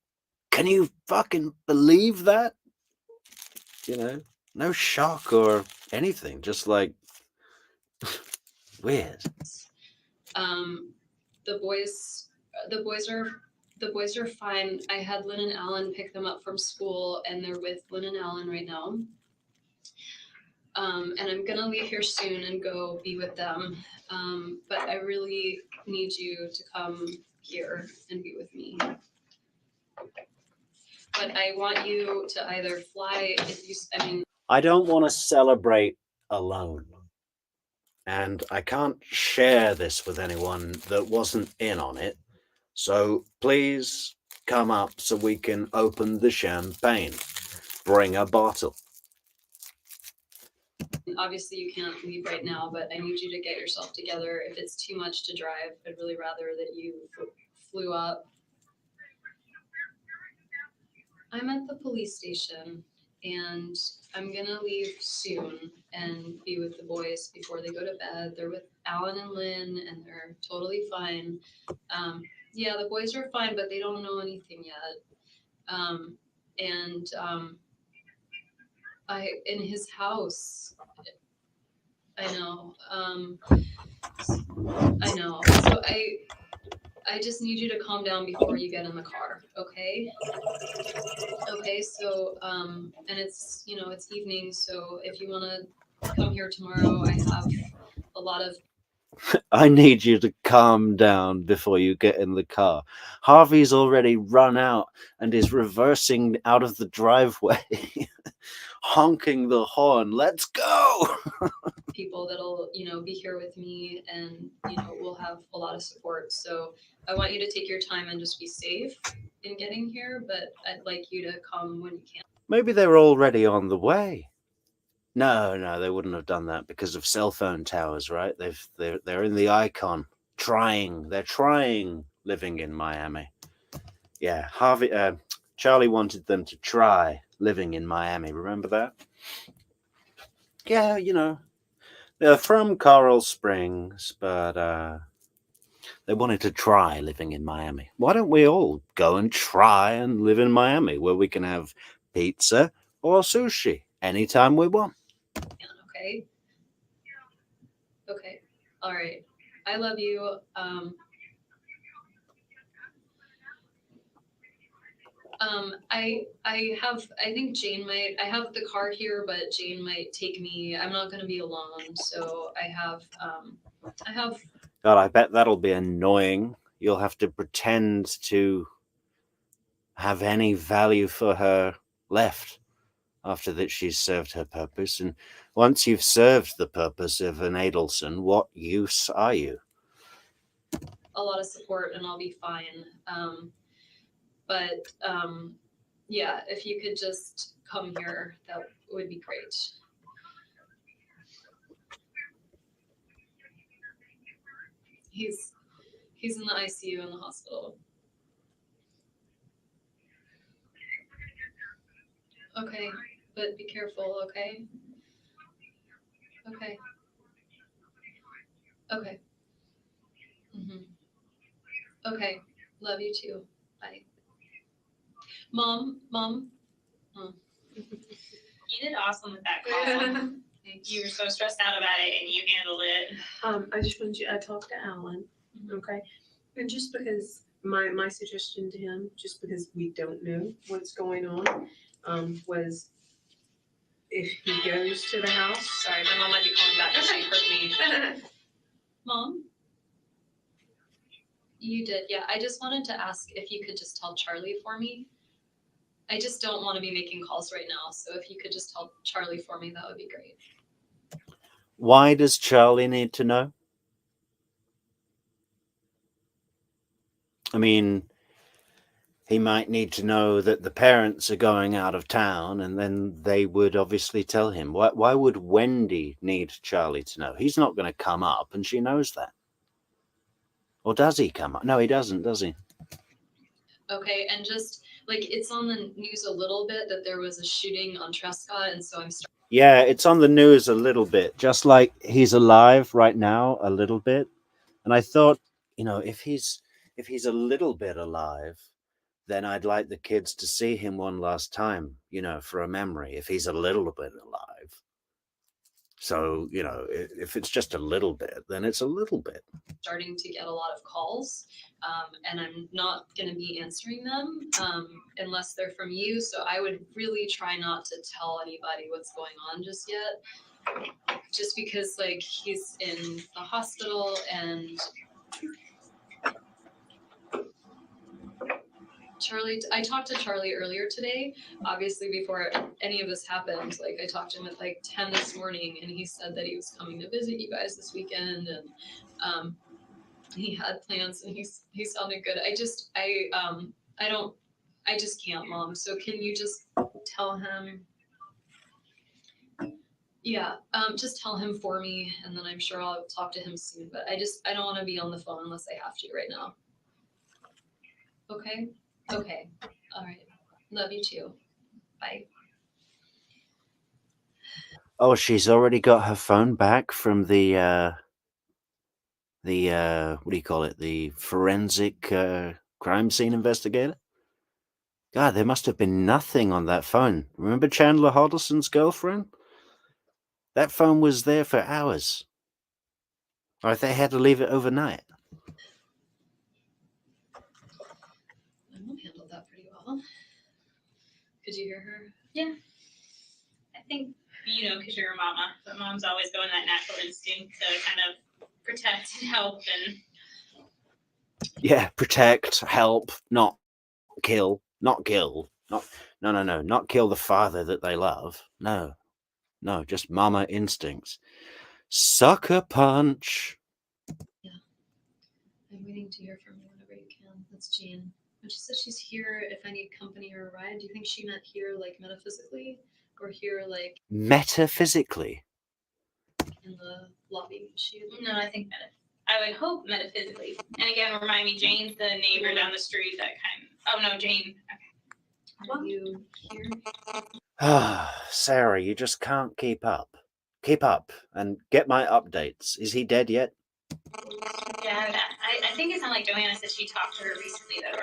can you fucking believe that? No shock or anything. Just like weird. The boys are fine. I had Lynn and Alan pick them up from school, and they're with Lynn and Alan right now. And I'm gonna leave here soon and go be with them. But I really need you to come here and be with me. But I want you to either fly, I mean, I don't want to celebrate alone. and I can't share this with anyone that wasn't in on it. So please come up so we can open the champagne. Bring a bottle. Obviously, you can't leave right now, but I need you to get yourself together. If it's too much to drive, I'd really rather that you flew up. I'm at the police station, and I'm gonna leave soon and be with the boys before they go to bed. They're with Alan and Lynn, and they're totally fine. Yeah, the boys are fine, but they don't know anything yet. In his house. I know. I know. So I just need you to calm down before you get in the car, okay? Okay, so and it's it's evening, so if you wanna come here tomorrow, I have a lot of I need you to calm down before you get in the car. Harvey's already run out and is reversing out of the driveway, honking the horn. Let's go! people that'll, be here with me, and, we'll have a lot of support. So I want you to take your time and just be safe in getting here, but I'd like you to come when you can. Maybe they're already on the way. No, they wouldn't have done that because of cell phone towers, right? They're in the icon. They're trying living in Miami. Yeah, Charlie wanted them to try living in Miami. Remember that? Yeah, they're from Coral Springs, but they wanted to try living in Miami. Why don't we all go and try and live in Miami, where we can have pizza or sushi anytime we want? Okay? Okay. All right. I love you. I think Jane might, I have the car here, but Jane might take me. I'm not going to be alone. So I have. God, I bet that'll be annoying. You'll have to pretend to have any value for her left after that she's served her purpose. And once you've served the purpose of an Adelson, what use are you? A lot of support, and I'll be fine. Yeah, if you could just come here, that would be great. He's in the ICU in the hospital. Okay, but be careful, okay? Okay. Okay. Okay. Love you too. Bye. Mom. Oh. You did awesome with that call. You were so stressed out about it, and you handled it. I just wanted you, I talked to Alan, okay? And just because my suggestion to him, just because we don't know what's going on, was if he goes to the house. Sorry, my mom might be calling back because she heard me. Mom? You did, yeah. I just wanted to ask if you could just tell Charlie for me. I just don't want to be making calls right now, so if you could just tell Charlie for me, that would be great. Why does Charlie need to know? I mean, he might need to know that the parents are going out of town, and then they would obviously tell him. Why would Wendi need Charlie to know? He's not going to come up, and she knows that. Or does he come up? No, he doesn't, does he? Okay, and just, it's on the news a little bit that there was a shooting on Trescott, and so I'm starting. Yeah, it's on the news a little bit, just like he's alive right now a little bit. And I thought, if he's a little bit alive, then I'd like the kids to see him one last time, for a memory, if he's a little bit alive. So, if it's just a little bit, then it's a little bit. Starting to get a lot of calls, and I'm not going to be answering them unless they're from you. So I would really try not to tell anybody what's going on just yet, just because he's in the hospital, and Charlie, I talked to Charlie earlier today, obviously before any of this happened. Like I talked to him at like 10 this morning, and he said that he was coming to visit you guys this weekend, and he had plans, and he sounded good. I just can't, Mom. So can you just tell him? Yeah, just tell him for me, and then I'm sure I'll talk to him soon. But I don't want to be on the phone unless I have to right now. Okay. Okay. All right. Love you too. Bye. Oh, she's already got her phone back from the what do you call it? The forensic crime scene investigator. God, there must have been nothing on that phone. Remember Chandler Hoddleston's girlfriend? That phone was there for hours. Or if they had to leave it overnight. My mom handled that pretty well. Could you hear her? Yeah. I think, you know, because you're a mama, but moms always go in that natural instinct to kind of protect and help and. Yeah, protect, help, not kill. Not kill. Not kill the father that they love. No, just mama instincts. Sucker punch. Yeah. I'm waiting to hear from you whenever you can. That's Jean. And she says she's here if I need company or a ride. Do you think she meant here like metaphysically, or here like Metaphysically? in the lobby? No, I think I would hope metaphysically. And again, remind me, Jane's the neighbor down the street that oh no, Jane. Okay. Are you here? Ah, Sarah, you just can't keep up. Keep up and get my updates. Is he dead yet? Yeah, I think it sounded like Joanna said she talked to her recently though,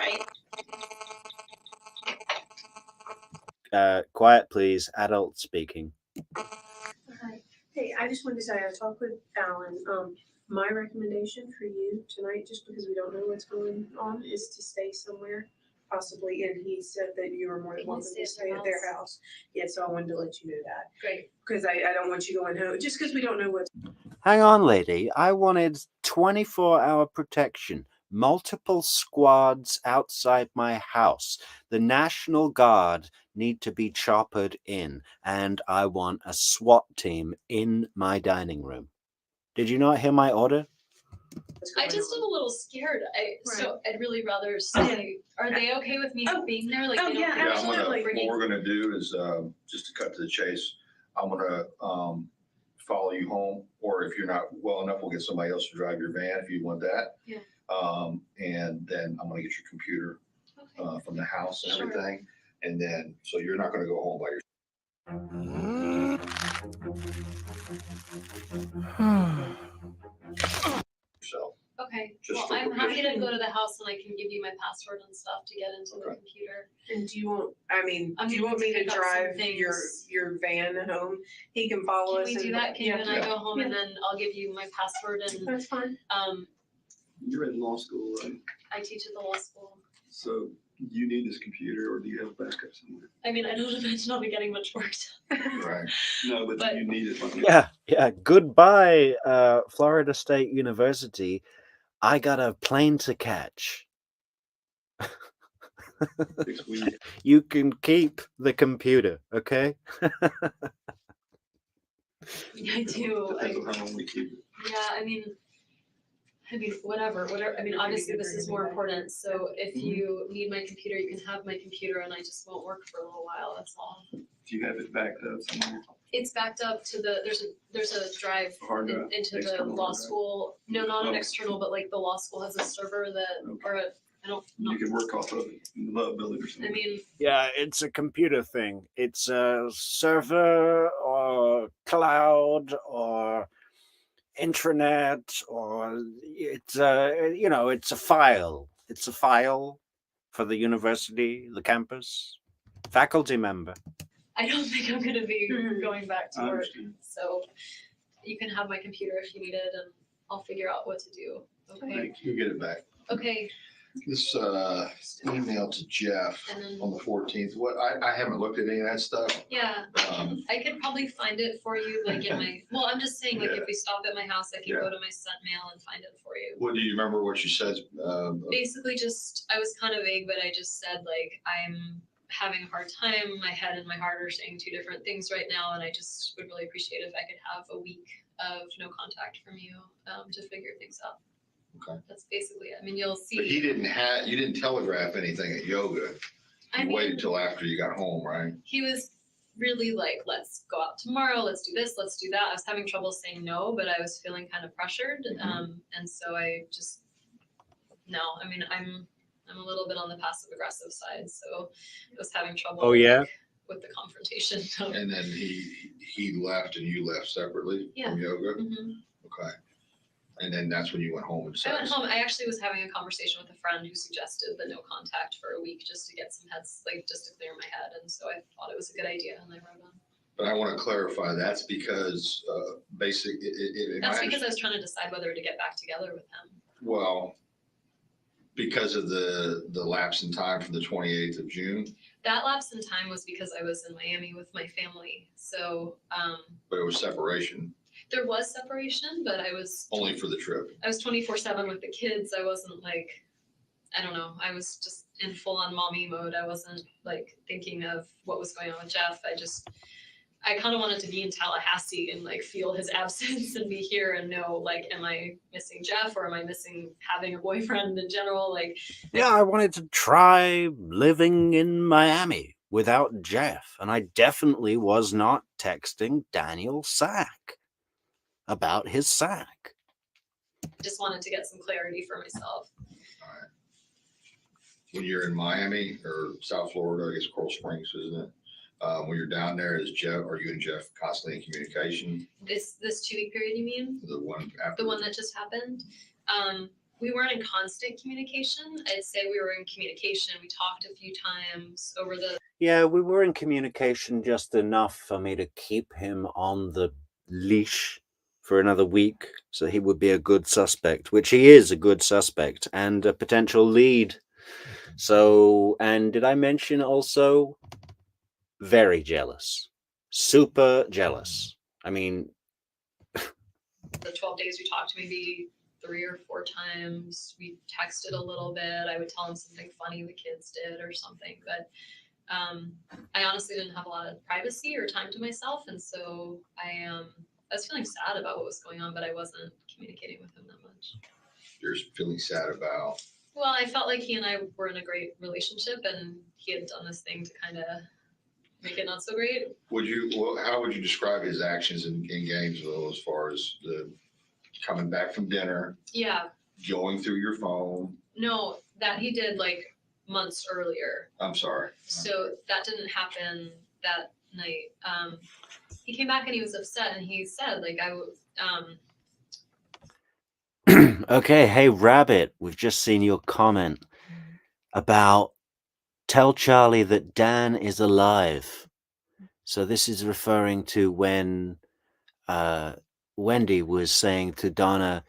right? Quiet, please. Adult speaking. Hi. Hey, I just wanted to say I talked with Alan. My recommendation for you tonight, just because we don't know what's going on, is to stay somewhere, possibly. And he said that you were more than Can we welcome stay to stay at their house. Yeah, so I wanted to let you know that. Great. Because I don't want you going home, just because we don't know what's. Hang on, lady. I wanted 24-hour protection. Multiple squads outside my house. The National Guard need to be choppered in. And I want a SWAT team in my dining room. Did you not hear my order? I just am a little scared. So I'd really rather stay. Are they okay with me being there? Like, Oh, they don't yeah, think I'm absolutely. bringing- What we're gonna do is, just to cut to the chase, I'm gonna, follow you home, or if you're not well enough, we'll get somebody else to drive your van if you want that. Yeah. And then I'm gonna get your computer, Okay. from the house and Sure. everything. And then, so you're not gonna go home by yourself. Okay. Just Well, for I'm happy to protection. go to the house and I can give you my password and stuff to get into the Okay. computer. And do you want, I'm do you want gonna me to pick up some drive things. your van home? He can follow Can us. we do and- that? Can you and I Yeah. go home and then I'll give you my password and That's fine. You're in law school, right? I teach at the law school. So you need this computer, or do you have backup somewhere? I mean, I don't imagine I'll be getting much work done. Right. No, but But- you need it. Yeah. Goodbye, Florida State University. I got a plane to catch. 6 weeks. You can keep the computer, okay? I do. Depends on how long we keep it. Yeah, I mean, whatever. I mean, obviously this is more important. So if you need my computer, you can have my computer and I just won't work for a little while. That's all. Do you have it backed up somewhere? It's backed up to there's a drive A hard drive? into the External law hard drive? school. No, not an Oh. external, but like the law school has a server that, Okay. or I don't know. You can work off of it in the love building or I something. mean, Yeah, it's a computer thing. It's a server or cloud or intranet, or it's it's a file. It's a file for the university, the campus, faculty member. I don't think I'm gonna be Mhm. going back to I work. understand. So you can have my computer if you need it and I'll figure out what to do. Okay. Thank You get it back. Okay. This email to Jeff And then, on the 14th, I haven't looked at any of that stuff. yeah, I could probably find it for you, like in my, well, I'm just saying, like, if we stop at my house, I can go to my sent mail and find it for you. What do you remember what you said? Basically just, I was kind of vague, but I just said, like, I'm having a hard time. My head and my heart are saying two different things right now, and I just would really appreciate if I could have a week of no contact from you to figure things out. Okay. That's basically it. I mean, you'll see. But you didn't telegraph anything at yoga. You waited till after you got home, right? He was really like, let's go out tomorrow, let's do this, let's do that. I was having trouble saying no, but I was feeling kind of pressured. And so I just, no, I mean, I'm a little bit on the passive aggressive side, so I was having trouble. Oh, yeah? like, with the confrontation. And then he left and you left separately from yoga? Okay. And then that's when you went home and I went home. I actually was having a conversation with a friend who suggested the no contact for a week just to get some heads, like just to clear my head. And so I thought it was a good idea, and I wrote on. But I want to clarify, that's because That's because I was trying to decide whether to get back together with him. Well, because of the lapse in time from the 28th of June. That lapse in time was because I was in Miami with my family. So. But it was separation. There was separation, but I was only for the trip. I was 24/7 with the kids. I wasn't like, I don't know. I was just in full on mommy mode. I wasn't like thinking of what was going on with Jeff. I kind of wanted to be in Tallahassee and like feel his absence and be here and know, like, am I missing Jeff or am I missing having a boyfriend in general? Like, yeah, I wanted to try living in Miami without Jeff, and I definitely was not texting Daniel Sack about his sack. Just wanted to get some clarity for myself. All right. When you're in Miami or South Florida, I guess Coral Springs, isn't it? When you're down there, are you and Jeff constantly in communication? This 2-week period, you mean? The one after? The one that just happened? We weren't in constant communication. I'd say we were in communication. We talked a few times over the... Yeah, we were in communication just enough for me to keep him on the leash for another week, so he would be a good suspect, which he is a good suspect and a potential lead. So, and did I mention also very jealous, super jealous? I mean, the 12 days we talked maybe 3 or 4 times. We texted a little bit. I would tell him something funny the kids did or something, but I honestly didn't have a lot of privacy or time to myself, and so I was feeling sad about what was going on, but I wasn't communicating with him that much. You're feeling sad about? Well, I felt like he and I were in a great relationship, and he had done this thing to kind of make it not so great. How would you describe his actions in Gainesville as far as the coming back from dinner? Yeah. Going through your phone? No, that he did like months earlier. I'm sorry. So that didn't happen that night. He came back and he was upset, and he said, like, okay, hey Rabbit, we've just seen your comment about tell Charlie that Dan is alive. So this is referring to when Wendi was saying to Donna,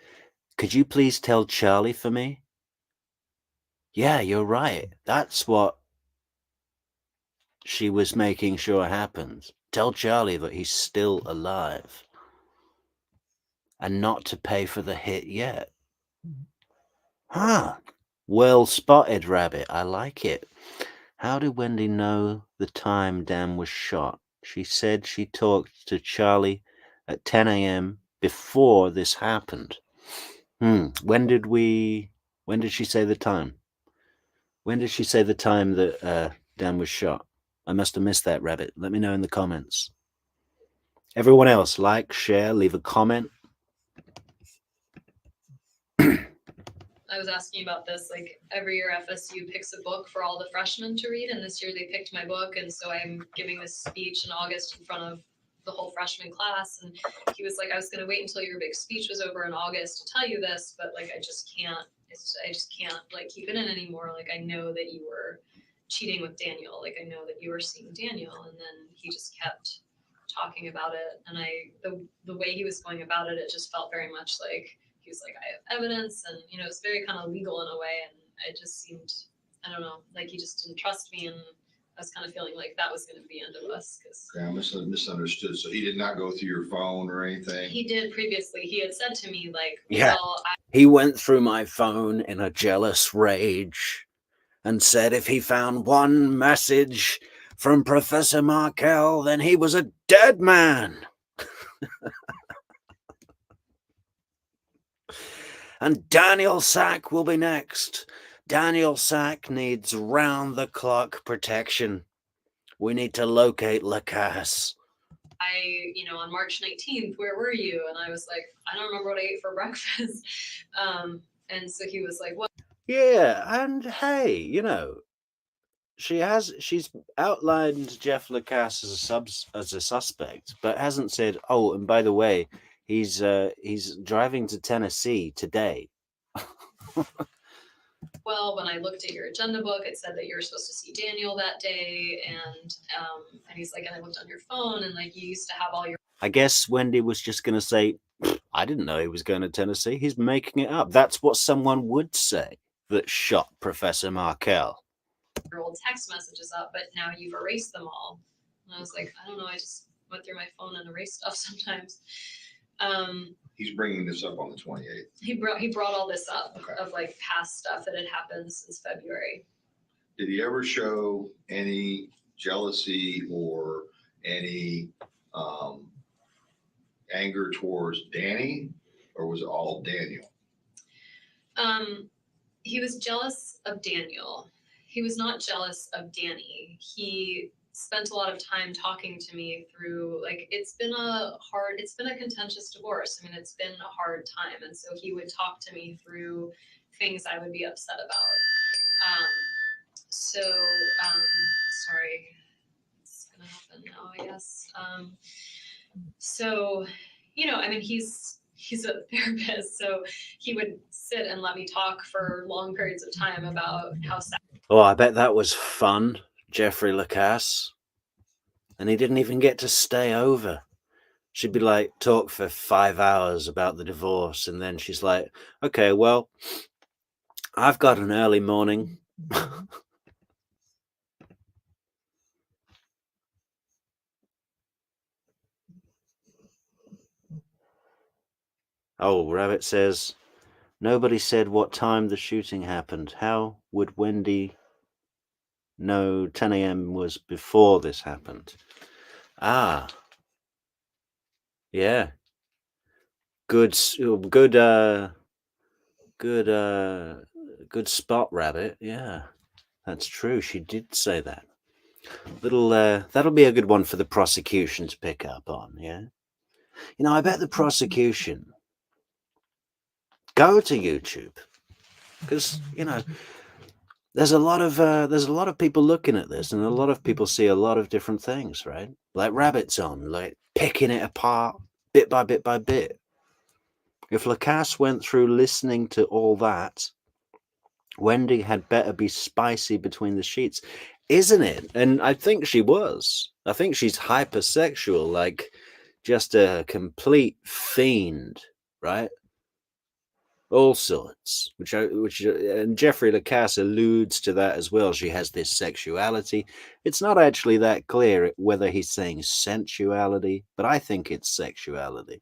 could you please tell Charlie for me? Yeah, you're right. That's what she was making sure happens. Tell Charlie that he's still alive. And not to pay for the hit yet. Huh. Well spotted, Rabbit. I like it. How did Wendi know the time Dan was shot? She said she talked to Charlie at 10 a.m. before this happened. When did she say the time? When did she say the time that Dan was shot? I must have missed that, Rabbit. Let me know in the comments. Everyone else, like, share, leave a comment. I was asking about this, like every year FSU picks a book for all the freshmen to read, and this year they picked my book, and so I'm giving this speech in August in front of the whole freshman class, and he was like, I was going to wait until your big speech was over in August to tell you this, but like I just can't like keep it in anymore. Like I know that you were cheating with Daniel, like I know that you were seeing Daniel, and then he just kept talking about it, and the way he was going about it, it just felt very much like he was like, I have evidence, and it's very kind of legal in a way, and it just seemed, I don't know, like he just didn't trust me, and I was kind of feeling like that was going to be the end of us. Cause Yeah, misunderstood. So he did not go through your phone or anything? he did previously. He had said to me, like, Yeah. well, He went through my phone in a jealous rage and said if he found one message from Professor Markel, then he was a dead man. And Daniel Sack will be next. Daniel Sack needs round-the-clock protection. We need to locate Lacasse. on March 19th, where were you? And I was like, I don't remember what I ate for breakfast. And so he was like, what? Yeah, and hey, she's outlined Jeff Lacasse as a suspect, but hasn't said, oh, and by the way, he's driving to Tennessee today. Well, when I looked at your agenda book, it said that you were supposed to see Daniel that day, and he's like, and I looked on your phone, and like you used to have all your. I guess Wendi was just going to say, I didn't know he was going to Tennessee. He's making it up. That's what someone would say that shot Professor Markel. Your old text messages up, but now you've erased them all. And I was like, I don't know, I just went through my phone and erased stuff sometimes. He's bringing this up on the 28th. He brought all this up Okay. of like past stuff that had happened since February. Did he ever show any jealousy or any anger towards Danny, or was it all Daniel? He was jealous of Daniel. He was not jealous of Danny. He spent a lot of time talking to me through, like, it's been a contentious divorce. I mean, it's been a hard time. And so he would talk to me through things I would be upset about. Sorry, it's gonna happen now, I guess. He's a therapist, so he would sit and let me talk for long periods of time about how sad. Oh, I bet that was fun, Jeffrey Lacasse. And he didn't even get to stay over. She'd be like, talk for 5 hours about the divorce, and then she's like, okay, well, I've got an early morning. Oh, Rabbit says, nobody said what time the shooting happened. How would Wendi know 10 a.m. was before this happened? Ah. Yeah. Good spot, Rabbit. Yeah. That's true. She did say that. That'll be a good one for the prosecution to pick up on, yeah? I bet the prosecution go to YouTube because there's a lot of people looking at this, and a lot of people see a lot of different things, right? Like Rabbit's on, like picking it apart bit by bit by bit. If Lacasse went through listening to all that, Wendi had better be spicy between the sheets, isn't it? And I think she was. I think she's hypersexual, like just a complete fiend, right? All sorts, which and Jeffrey Lacasse alludes to that as well. She has this sexuality. It's not actually that clear whether he's saying sensuality, but I think it's sexuality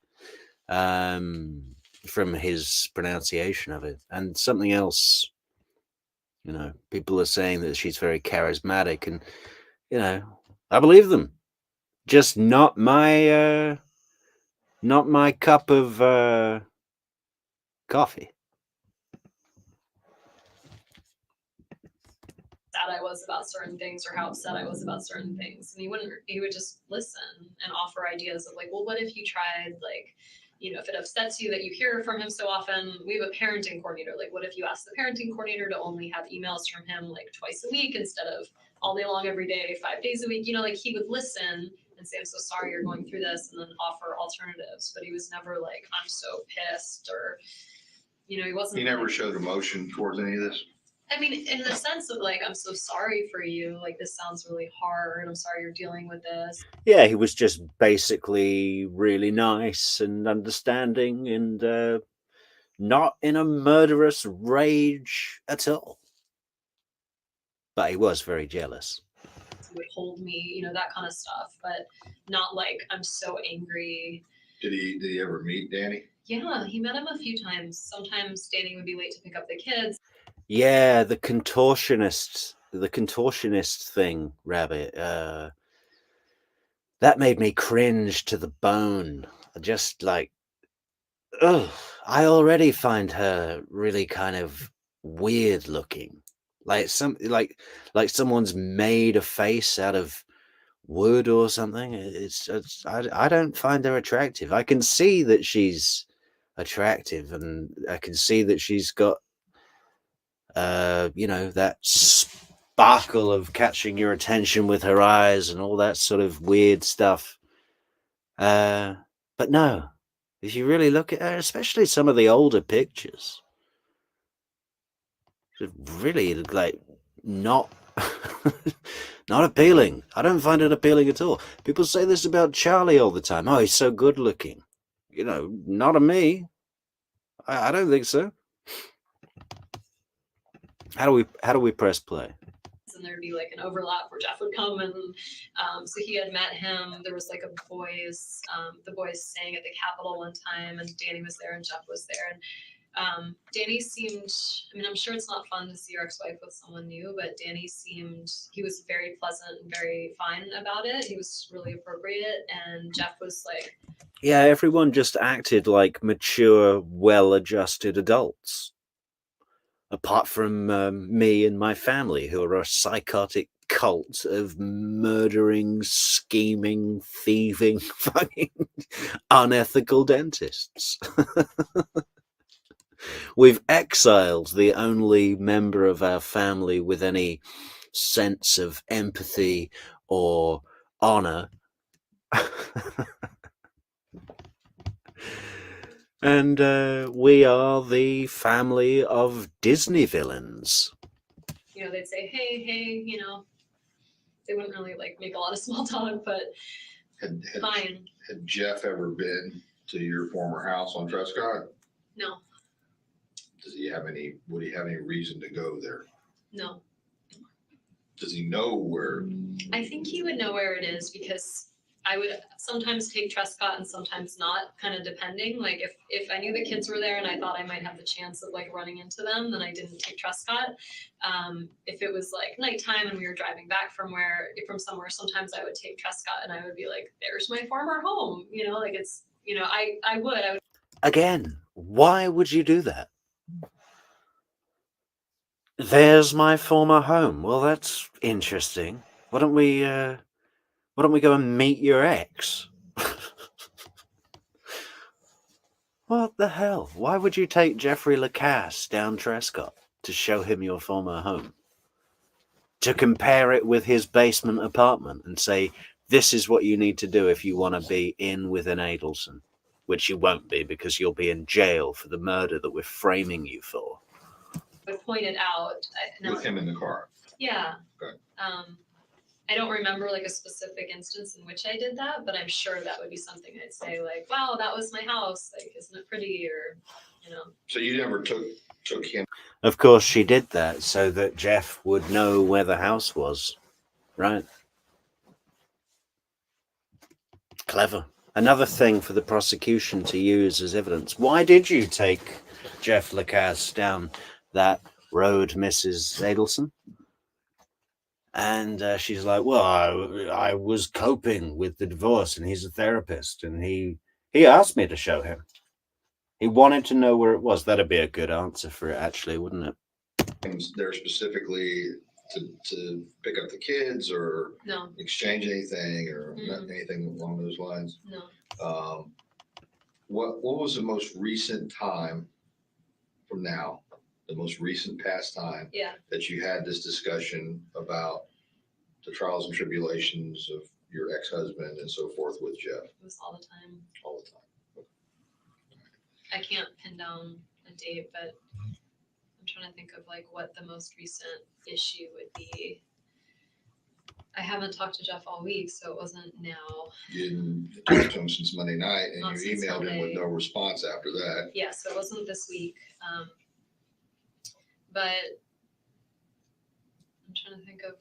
from his pronunciation of it. And something else, people are saying that she's very charismatic, and I believe them. Just not my cup of coffee. Sad I was about certain things, or how upset I was about certain things, and he would just listen and offer ideas of like, well, what if you tried, like, if it upsets you that you hear from him so often, we have a parenting coordinator, like, what if you ask the parenting coordinator to only have emails from him like twice a week instead of all day long every day, 5 days a week? Like, he would listen and say, I'm so sorry you're going through this, and then offer alternatives, but he was never like, I'm so pissed, or he wasn't. He never showed emotion towards any of this? I mean, in the sense of like, I'm so sorry for you. Like, this sounds really hard. I'm sorry you're dealing with this. Yeah, he was just basically really nice and understanding, and not in a murderous rage at all. But he was very jealous. He would hold me, you know, that kind of stuff, but not like I'm so angry. Did he ever meet Danny? Yeah, he met him a few times. Sometimes Danny would be late to pick up the kids. Yeah, the contortionist thing, Rabbit. That made me cringe to the bone. Just like, ugh, I already find her really kind of weird looking. Like someone's made a face out of wood or something. I don't find her attractive. I can see that she's attractive, and I can see that she's got that sparkle of catching your attention with her eyes and all that sort of weird stuff. But no, if you really look at her, especially some of the older pictures, it's really like not not appealing. I don't find it appealing at all. People say this about Charlie all the time. Oh, he's so good looking. Not to me. I don't think so. How do we press play? And there'd be like an overlap where Jeff would come, and so he had met him. There was like the boys sang at the Capitol one time, and Danny was there and Jeff was there, and Danny seemed, I mean, I'm sure it's not fun to see your ex-wife with someone new, but Danny he was very pleasant and very fine about it. He was really appropriate, and Jeff was like, yeah, everyone just acted like mature, well-adjusted adults. Apart from me and my family, who are a psychotic cult of murdering, scheming, thieving, fucking unethical dentists. We've exiled the only member of our family with any sense of empathy or honor. And we are the family of Disney villains. They'd say, hey, they wouldn't really like make a lot of small talk, but fine. Had Jeff ever been to your former house on Trescott? No. Would he have any reason to go there? No. Does he know where? I think he would know where it is, because I would sometimes take Trescott and sometimes not, kind of depending. Like if I knew the kids were there and I thought I might have the chance of like running into them, then I didn't take Trescott. If it was like nighttime and we were driving back from somewhere, sometimes I would take Trescott and I would be like, there's my former home. Like it's, I would. Again, why would you do that? There's my former home. Well, that's interesting. Why don't we go and meet your ex? What the hell? Why would you take Jeffrey Lacasse down Trescott to show him your former home? To compare it with his basement apartment and say, this is what you need to do if you want to be in with an Adelson. Which you won't be, because you'll be in jail for the murder that we're framing you for. I pointed out. With him in the car? Yeah. Okay. I don't remember like a specific instance in which I did that, but I'm sure that would be something I'd say like, wow, that was my house. Like, isn't it pretty? Or, So you never took him? Of course she did that so that Jeff would know where the house was, right? Clever. Another thing for the prosecution to use as evidence. Why did you take Jeff Lacasse down that road, Mrs. Adelson? And she's like, well, I was coping with the divorce, and he's a therapist, and he asked me to show him. He wanted to know where it was. That'd be a good answer for it, actually, wouldn't it? There specifically to pick up the kids or no, exchange anything or anything along those lines? no. What was the most recent time from now, the most recent past time Yeah. that you had this discussion about the trials and tribulations of your ex-husband and so forth with Jeff? It was all the time. All the time. I can't pin down a date, but I'm trying to think of like what the most recent issue would be. I haven't talked to Jeff all week, so it wasn't now. You didn't talk to him since Monday night, and Not you since emailed him with Monday. no response after that. Yeah, so it wasn't this week. But I'm trying to think of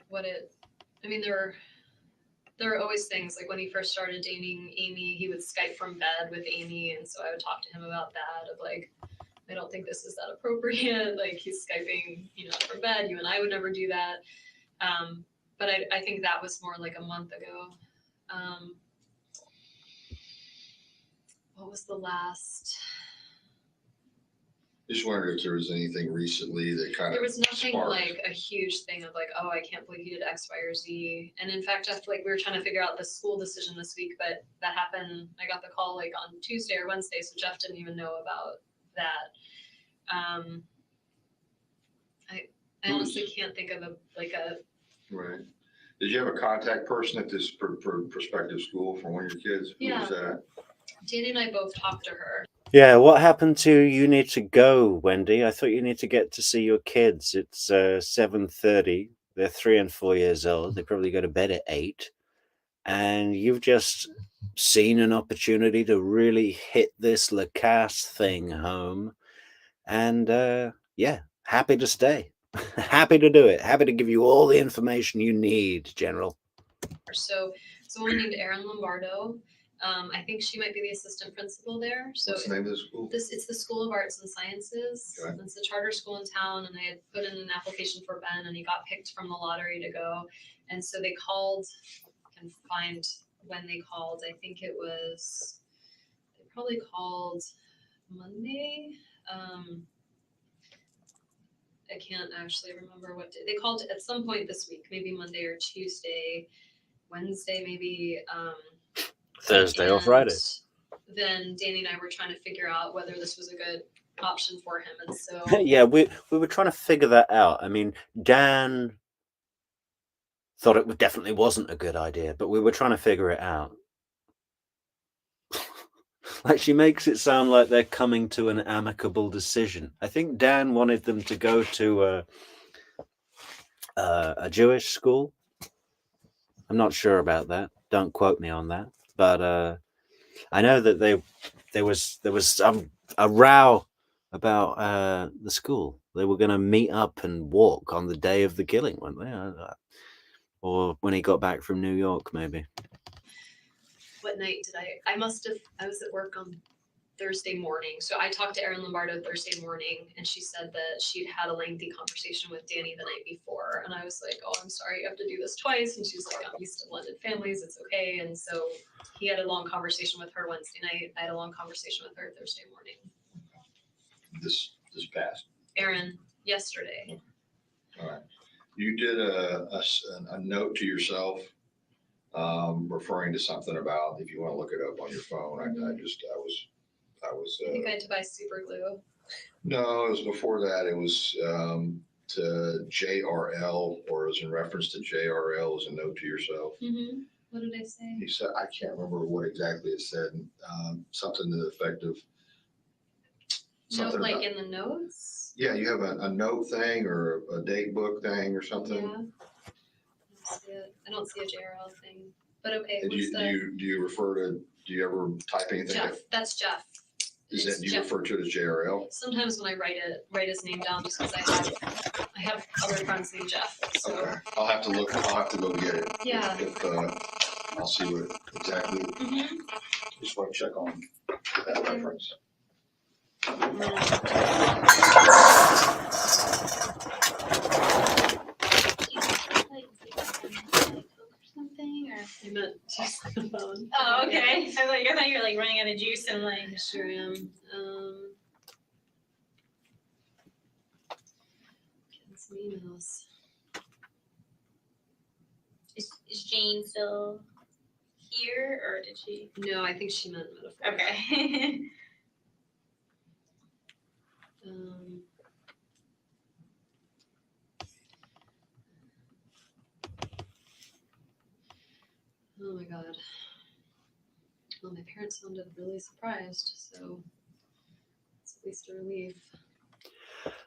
what it. I mean, there are always things like when he first started dating Amy, he would Skype from bed with Amy, and so I would talk to him about that. Of like, I don't think this is that appropriate. Like he's Skyping, from bed. You and I would never do that. But I think that was more like a month ago. What was the last? Just wondered if there was anything recently that kind of. There was nothing sparked. like a huge thing of like, oh, I can't believe he did X, Y, or Z. And in fact, I feel like we were trying to figure out the school decision this week, but that happened. I got the call like on Tuesday or Wednesday, so Jeff didn't even know about that. I honestly can't think of a. Right. Did you have a contact person at this prospective school for one of your kids? Who was that? Danny and I both talked to her. Yeah, what happened to you need to go, Wendy? I thought you need to get to see your kids. It's 7:30. They're 3 and 4 years old. They probably go to bed at 8. And you've just seen an opportunity to really hit this Lacasse thing home. And yeah, happy to stay. Happy to do it. Happy to give you all the information you need, General. So someone named Erin Lombardo. I think she might be the assistant principal there. So What's the name of the school? it's the School of Arts and Sciences. Okay. It's a charter school in town, and I had put in an application for Ben, and he got picked from the lottery to go. And so they called. I can find when they called. I think they probably called Monday. I can't actually remember what day. They called at some point this week, maybe Monday or Tuesday, Wednesday, maybe. Thursday or Friday. Then Danny and I were trying to figure out whether this was a good option for him, and so Yeah, we were trying to figure that out. I mean, Dan thought it definitely wasn't a good idea, but we were trying to figure it out. Like, she makes it sound like they're coming to an amicable decision. I think Dan wanted them to go to a Jewish school. I'm not sure about that. Don't quote me on that. But I know that there was a row about the school. They were going to meet up and walk on the day of the killing, weren't they? Or when he got back from New York, maybe. what night did I was at work on Thursday morning. So I talked to Erin Lombardo Thursday morning, and she said that she'd had a lengthy conversation with Danny the night before. And I was like, oh, I'm sorry, you have to do this twice. And she's like, I'm used to blended families. It's okay. And so he had a long conversation with her Wednesday night. I had a long conversation with her Thursday morning. This past. Erin, yesterday. All right. You did a note to yourself referring to something about, if you want to look it up on your phone. I think I had to buy super glue. No, it was before that. It was to JRL, or as in reference to JRL as a note to yourself. Mm-hmm. What did I say? You said, I can't remember what exactly it said. Something to the effect of something like in the notes. Yeah, you have a note thing or a date book thing or something. Yeah. I don't see a JRL thing, but okay. Do you refer to? Do you ever type anything? Jeff. That's Jeff. Do you refer to it as JRL? Sometimes when I write his name down, just because I have other friends named Jeff. So. Okay. I'll have to look. I'll have to go get it. Yeah. If I'll see what exactly. Mm-hmm. Just want to check on that reference. You meant just the phone. Oh, okay. I thought you were like running out of juice and like. I sure am. Getting some emails. Is Jane still here, or did she? No, I think she meant metaphor. Okay. Oh my god. Well, my parents sounded really surprised, so it's at least a relief.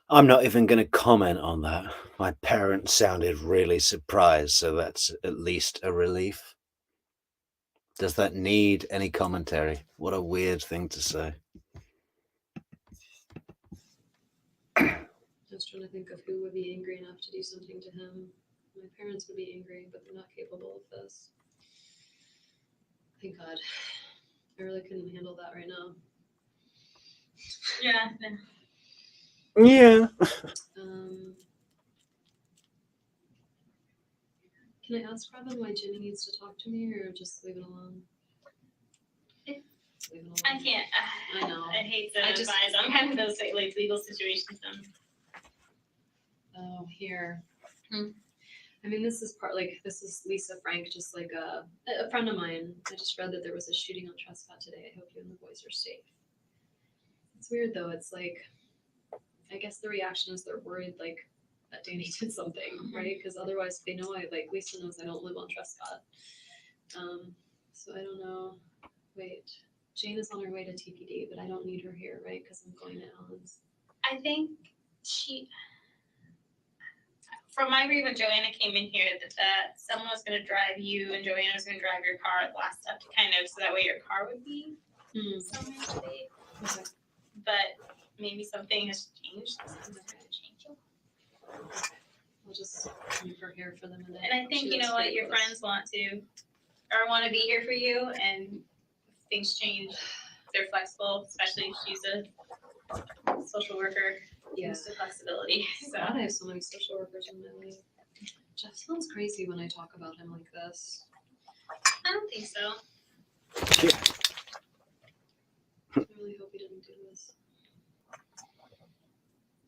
I'm not even going to comment on that. My parents sounded really surprised, so that's at least a relief. Does that need any commentary? What a weird thing to say. was trying to think of who would be angry enough to do something to him. My parents would be angry, but they're not capable of this. Thank God. I really couldn't handle that right now. Yeah. Yeah. Can I ask Robin why Jimmy needs to talk to me, or just leave it alone? Just leave it alone. I can't. I know. I hate to I just- advise on kind of those like legal situations. Oh, here. Hmm. I mean, this is Lisa Frank, just like a friend of mine. I just read that there was a shooting on Trescott today. I hope you and the boys are safe. It's weird though. It's like, I guess the reaction is they're worried like that Danny did something, right? Because otherwise they know Lisa knows I don't live on Trescott. So I don't know. Wait, Jane is on her way to TPD, but I don't need her here, right? Because I'm going to Ellen's. I think from my read when Joanna came in here, that someone was going to drive you and Joanna was going to drive your car at the last step to kind of, so that way your car would be somewhere safe. Okay. But maybe something has changed. Something's going to change. I'll just leave her here for the minute. And I think, She you lives know what, pretty your close. friends want to be here for you, and if things change. They're flexible, especially if she's a social worker. Yeah. Used to flexibility. So God, I have so many social workers in my life. Jeff sounds crazy when I talk about him like this. I don't think so. I really hope he didn't do this.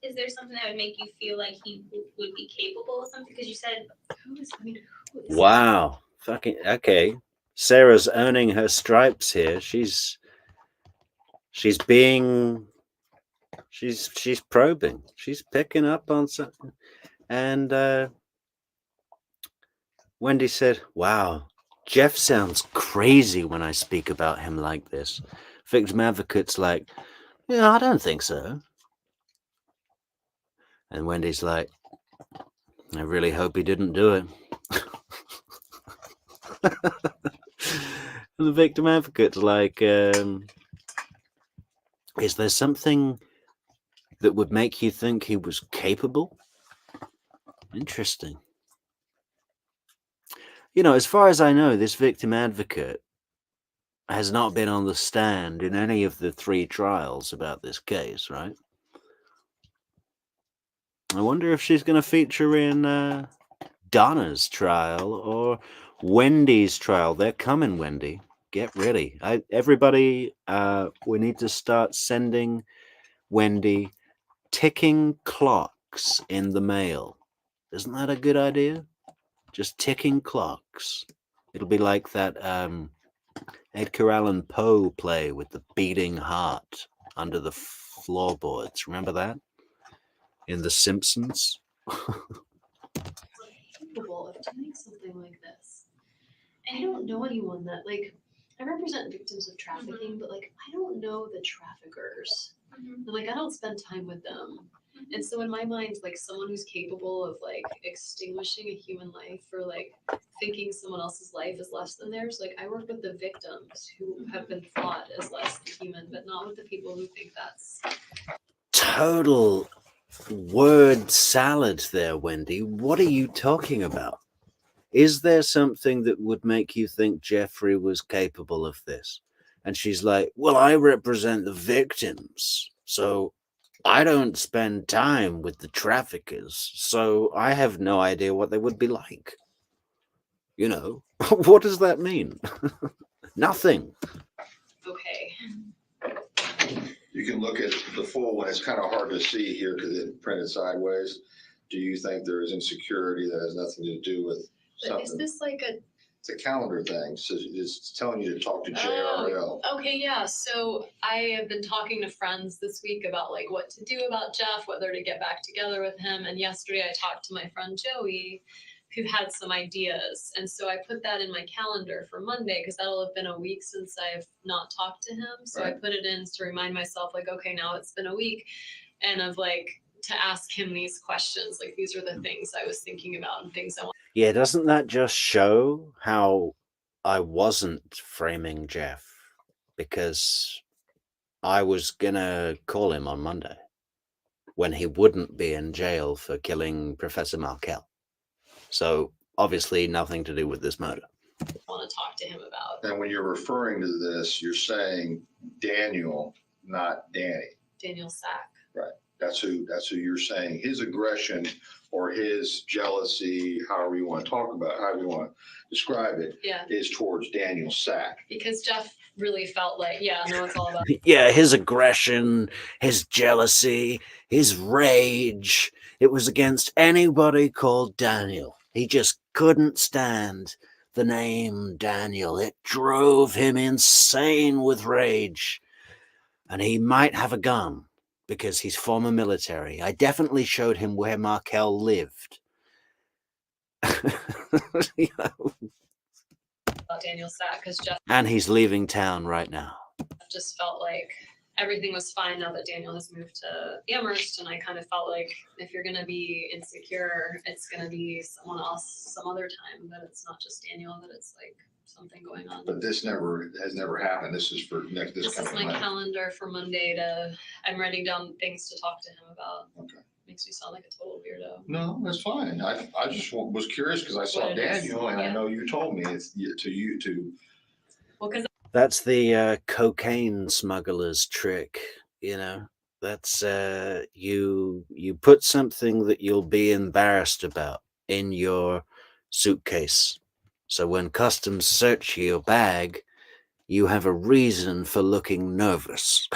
Is there something that would make you feel like he would be capable of something? Because you said Who is he? Wow. Fucking okay. Sarah's earning her stripes here. She's probing. She's picking up on something. And Wendi said, "Wow, Jeff sounds crazy when I speak about him like this." Victim advocate's like, "Yeah, I don't think so." And Wendy's like, "I really hope he didn't do it." And the victim advocate's like, "Is there something that would make you think he was capable?" Interesting. You know, as far as I know, this victim advocate has not been on the stand in any of the 3 trials about this case, right? I wonder if she's going to feature in Donna's trial or Wendy's trial. They're coming, Wendi. Get ready. Everybody, we need to start sending Wendi ticking clocks in the mail. Isn't that a good idea? Just ticking clocks. It'll be like that Edgar Allan Poe play with the beating heart under the floorboards. Remember that? In The Simpsons? Capable of doing something like this. I don't know anyone that I represent victims of trafficking, but I don't know the traffickers. And, I don't spend time with them. And so in my mind, someone who's capable of extinguishing a human life or thinking someone else's life is less than theirs. I work with the victims who have been thought as less than human, but not with the people who think that's Total word salad there, Wendi. What are you talking about? Is there something that would make you think Jeffrey was capable of this? And she's like, well, I represent the victims, so I don't spend time with the traffickers, so I have no idea what they would be like. You know, what does that mean? Nothing. okay. You can look at the full one. It's kind of hard to see here because it's printed sideways. Do you think there is insecurity that has nothing to do with But is something? this It's a calendar thing. So it's telling you to talk to JRL. Okay, yeah. So I have been talking to friends this week about what to do about Jeff, whether to get back together with him. And yesterday I talked to my friend Joey, who had some ideas. And so I put that in my calendar for Monday because that'll have been a week since I've not talked to him. So I Right. put it in to remind myself, okay, now it's been a week, and of to ask him these questions. These are the things I was thinking about and things I want. Yeah, doesn't that just show how I wasn't framing Jeff? Because I was gonna call him on Monday. when he wouldn't be in jail for killing Professor Markel. So obviously nothing to do with this murder. Want to talk to him about. And when you're referring to this, you're saying Daniel, not Danny. Daniel Sack. That's who you're saying. His aggression or his jealousy, however you want to talk about, however you want to describe it, Yeah, is towards Daniel Sack. because Jeff really felt like, yeah, no, it's all about. Yeah, his aggression, his jealousy, his rage, it was against anybody called Daniel. He just couldn't stand the name Daniel. It drove him insane with rage. And he might have a gun because he's former military. I definitely showed him where Markel lived. You know? About Daniel Sack, because Jeff And he's leaving town right now. just felt like everything was fine now that Daniel has moved to Amherst, and I kind of felt like if you're gonna be insecure, it's gonna be someone else some other time, that it's not just Daniel, that it's like something going on. But this has never happened. This is for this This is coming my Monday. calendar for Monday I'm writing down things to talk to him about. Okay. Makes me sound like a total weirdo. No, that's fine. I just was curious because I saw What it is, Daniel and I yeah. know you told me it's to you to. Well, because That's the cocaine smuggler's trick, you know. That's you put something that you'll be embarrassed about in your suitcase. So when customs search your bag, you have a reason for looking nervous.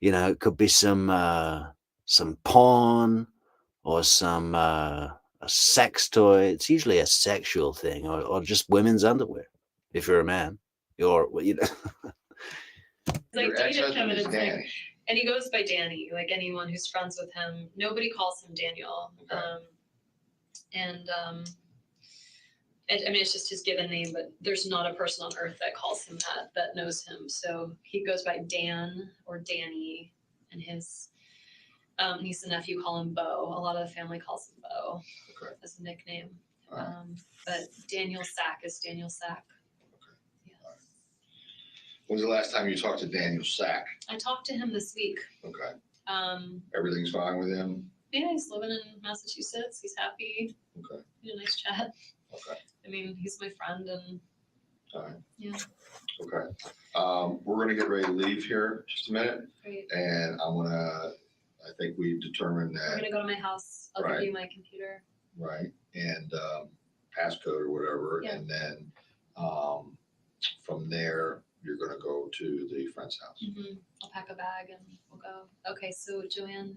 You know, it could be some porn or some a sex toy. It's usually a sexual thing, or just women's underwear. If you're a man, or you know. I Your dated him, ex-husband and is it's like, Danny. and he goes by Danny. Like anyone who's friends with him, nobody calls him Daniel. Okay. I mean, it's just his given name, but there's not a person on earth that calls him that knows him. So he goes by Dan or Danny, and his niece and nephew call him Bo. A lot of the family calls him Bo Okay. as a nickname. All right. But Daniel Sack is Daniel Sack. Yeah. When was the last time you talked to Daniel Sack? I talked to him this week. Okay. Um, Everything's fine with him? yeah, he's living in Massachusetts. He's happy. Okay. We had a nice chat. Okay. I mean, he's my friend, and All right. yeah, Okay. We're gonna get ready to leave here just a minute, great. and I think we've determined We're that, gonna go to my house. I'll Right. give you my computer. right, and passcode or whatever, Yeah. and then from there, you're gonna go to the friend's house. I'll pack a bag and we'll go. Okay, so Joanne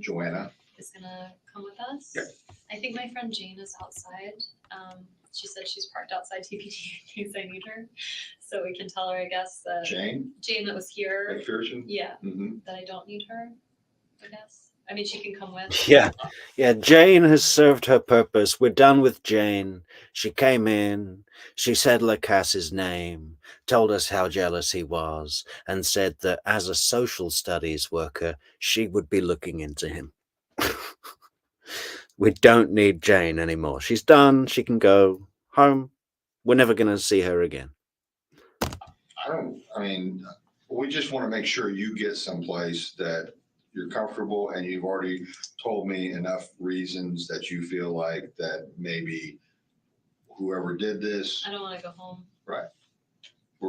Joanna, is gonna come with us. Yeah. I think my friend Jane is outside. She said she's parked outside TPT in case I need her. So we can tell her, I guess, that Jane Jane that was here, McPherson? yeah, Mm-hmm. that I don't need her, I guess. I mean, she can come with. Yeah. Yeah, Jane has served her purpose. We're done with Jane. She came in, she said Lacasse's name, told us how jealous he was, and said that as a social studies worker, she would be looking into him. We don't need Jane anymore. She's done. She can go home. We're never going to see her again. We just want to make sure you get someplace that you're comfortable, and you've already told me enough reasons that you feel like that maybe whoever did this, I don't want to go home.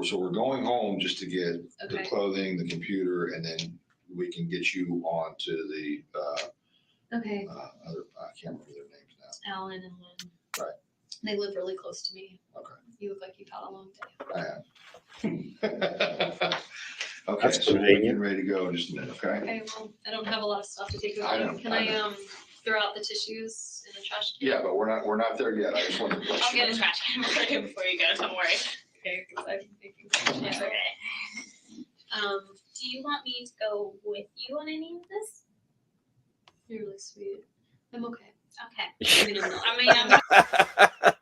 so we're going home just to get the Okay. clothing, the computer, and then we can get you on to the Okay. other, I can't remember their names now. Alan and Lynn. Right. They live really close to me. Okay. You look like you've had a long day. I have. Okay, That's so we're convenient. getting ready to go in just a minute, okay? Okay, well, I don't have a lot of stuff to take with I me. know, Can I I throw out the tissues in the trash can? Yeah, but we're not there yet. I just wanted to let I'll you get know. a trash can for you before you go, don't worry. Okay, because I've been thinking. It's okay. Do you want me to go with you on any of this? You're really sweet. I'm okay. Okay. I mean, I'm not. I mean,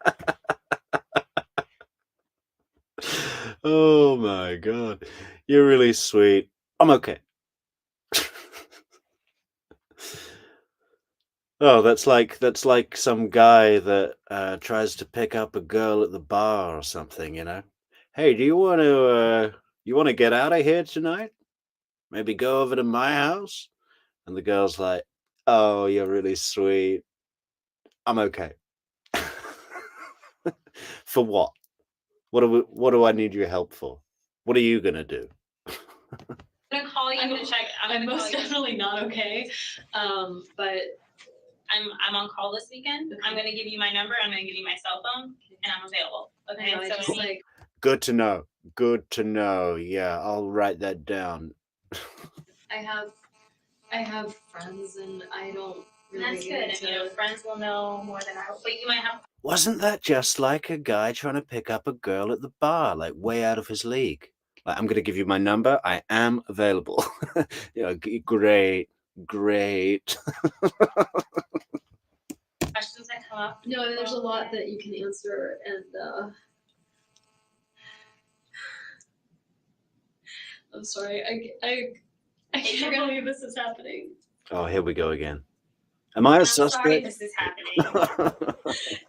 Oh my God. You're really sweet. I'm okay. Oh, that's like some guy that tries to pick up a girl at the bar or something, you know. Hey, do you want to get out of here tonight? maybe go over to my house? And the girl's like, oh, you're really sweet. I'm okay. For what? What do I need your help for? What are you gonna do? I'm gonna call you to check. I'm gonna most call you. definitely not okay. But I'm on call this weekend. Okay. I'm gonna give you my number. I'm gonna give you my cell phone, and I'm available. Okay. I So just like Good to know. Good to know. Yeah, I'll write that down. I have friends, and I don't really. that's good. And friends will know more than I. But you might have. Wasn't that just like a guy trying to pick up a girl at the bar, like way out of his league? Like, I'm going to give you my number. I am available. Great. Questions that come up. No, there's a lot that you can answer, and I'm sorry. I can't believe this is happening. Oh, here we go again. Am I a I'm sorry suspect? this is happening.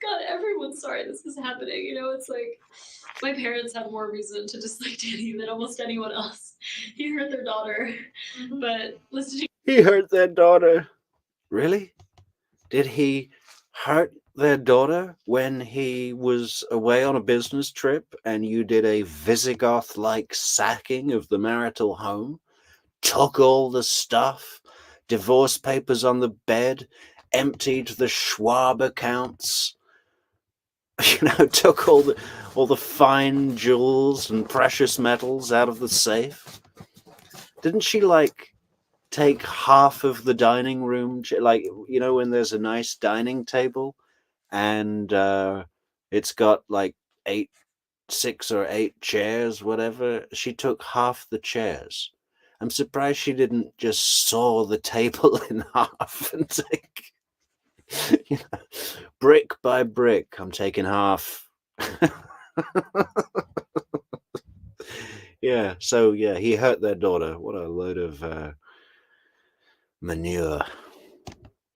God, everyone's sorry this is happening. You know, it's like my parents have more reason to dislike Danny than almost anyone else. He hurt their daughter, but listening. He hurt their daughter. Really? Did he hurt their daughter when he was away on a business trip and you did a Visigoth-like sacking of the marital home? Took all the stuff, divorce papers on the bed, emptied the Schwab accounts, took all the fine jewels and precious metals out of the safe. Didn't she take half of the dining room, when there's a nice dining table and it's got like 6 or 8 chairs, whatever. She took half the chairs. I'm surprised she didn't just saw the table in half and take, brick by brick. I'm taking half. Yeah. So yeah, he hurt their daughter. What a load of manure.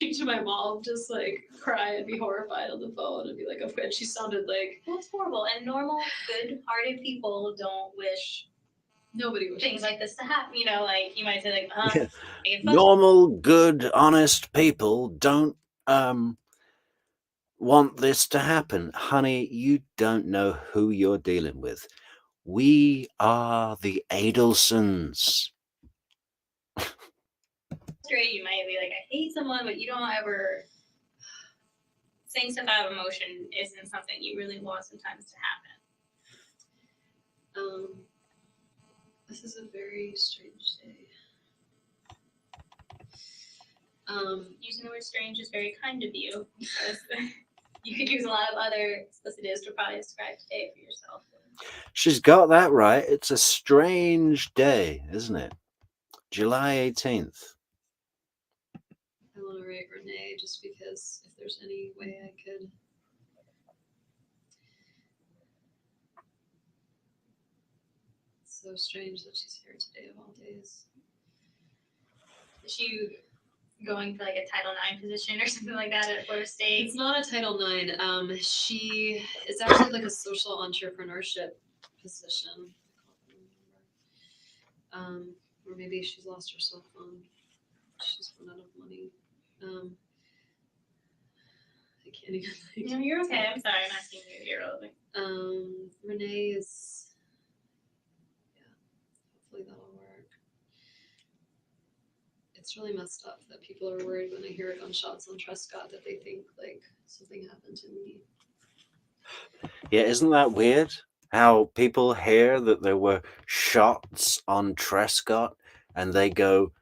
To my mom, just like cry and be horrified on the phone and be like, "Oh, and she sounded like That's horrible. And normal, good-hearted people don't wish nobody was things like this to happen. Like you might say, like, Yeah. I get frustrated. Normal, good, honest people don't want this to happen. Honey, you don't know who you're dealing with. We are the Adelsons. You might be like, I hate someone, but you don't ever saying stuff out of emotion isn't something you really want sometimes to happen. This is a very strange day. Using the word strange is very kind of you because you could use a lot of other explicitives to probably describe today for yourself. She's got that right. It's a strange day, isn't it? July 18th. I want to write Renee just because if there's any way I could. It's so strange that she's here today of all days. Is she going for like a Title IX position or something like that at Florida State? It's not a Title IX. It's actually like a social entrepreneurship position. Or maybe she's lost her cell phone. She's run out of money. I can't even think. No, you're okay. I'm sorry. I'm asking you. You're relevant. Renee is. Yeah, hopefully that'll work. It's really messed up that people are worried when they hear gunshots on Trescott that they think like something happened to me. Yeah, isn't that weird? How people hear that there were shots on Trescott and they go,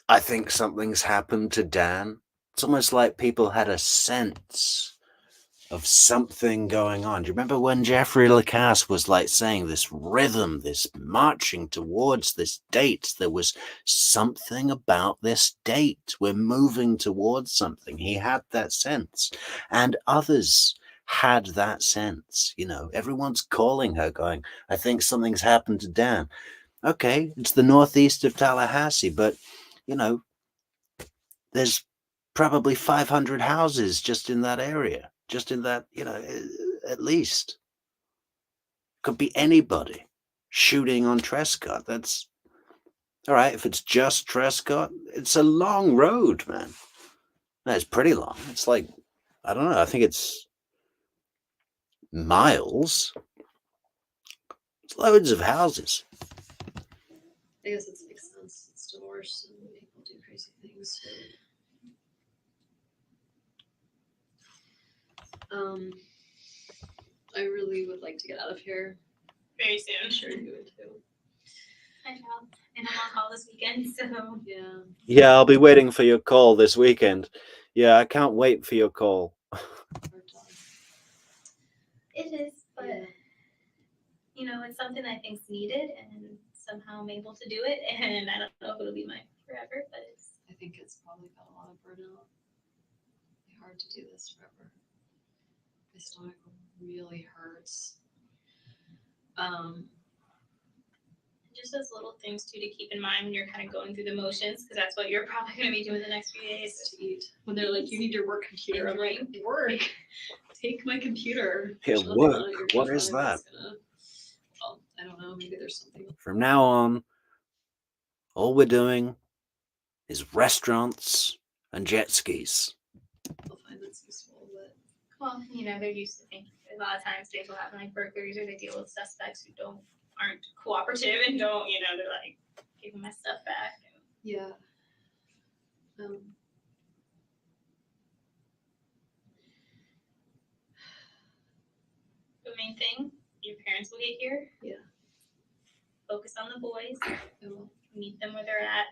I think something's happened to Dan. It's almost like people had a sense of something going on. Do you remember when Jeffrey Lacasse was saying this rhythm, this marching towards this date? There was something about this date. We're moving towards something. He had that sense. And others had that sense. Everyone's calling her going, I think something's happened to Dan. Okay, it's the northeast of Tallahassee, but there's probably 500 houses just in that area, just in that, at least. Could be anybody shooting on Trescott. That's All right, if it's just Trescott, it's a long road, man. No, it's pretty long. It's like, I don't know, I think it's miles. It's loads of houses. I guess it makes sense. It's divorce and people do crazy things. I really would like to get out of here. Very soon. I'm sure you would too. I know. And I'm on call this weekend, so Yeah. Yeah, I'll be waiting for your call this weekend. Yeah, I can't wait for your call. Hard time. it is. But Yeah. you know, it's something I think's needed, and somehow I'm able to do it. And I don't know if it'll be mine forever, but it's I think it's probably got a lot of burnout. It'd be hard to do this forever. My stomach really hurts. just those little things too to keep in mind when you're kind of going through the motions, because that's what you're probably going to be doing the next few days. To eat. When they're like, you need your work computer, I'm like, work. Take my computer. Yeah, There's nothing on work. it you're What gonna is find that? that's gonna- Well, I don't know. Maybe there's something. From now on, all we're doing is restaurants and jet skis. I'll find that's useful, but Well, you know, they're used to things. A lot of times things will happen like burglaries, or they deal with suspects who aren't cooperative and don't, you know, they're like, give me my stuff back. yeah. The main thing, your parents will get here. Yeah. Focus on the boys. I will. Meet them where they're at.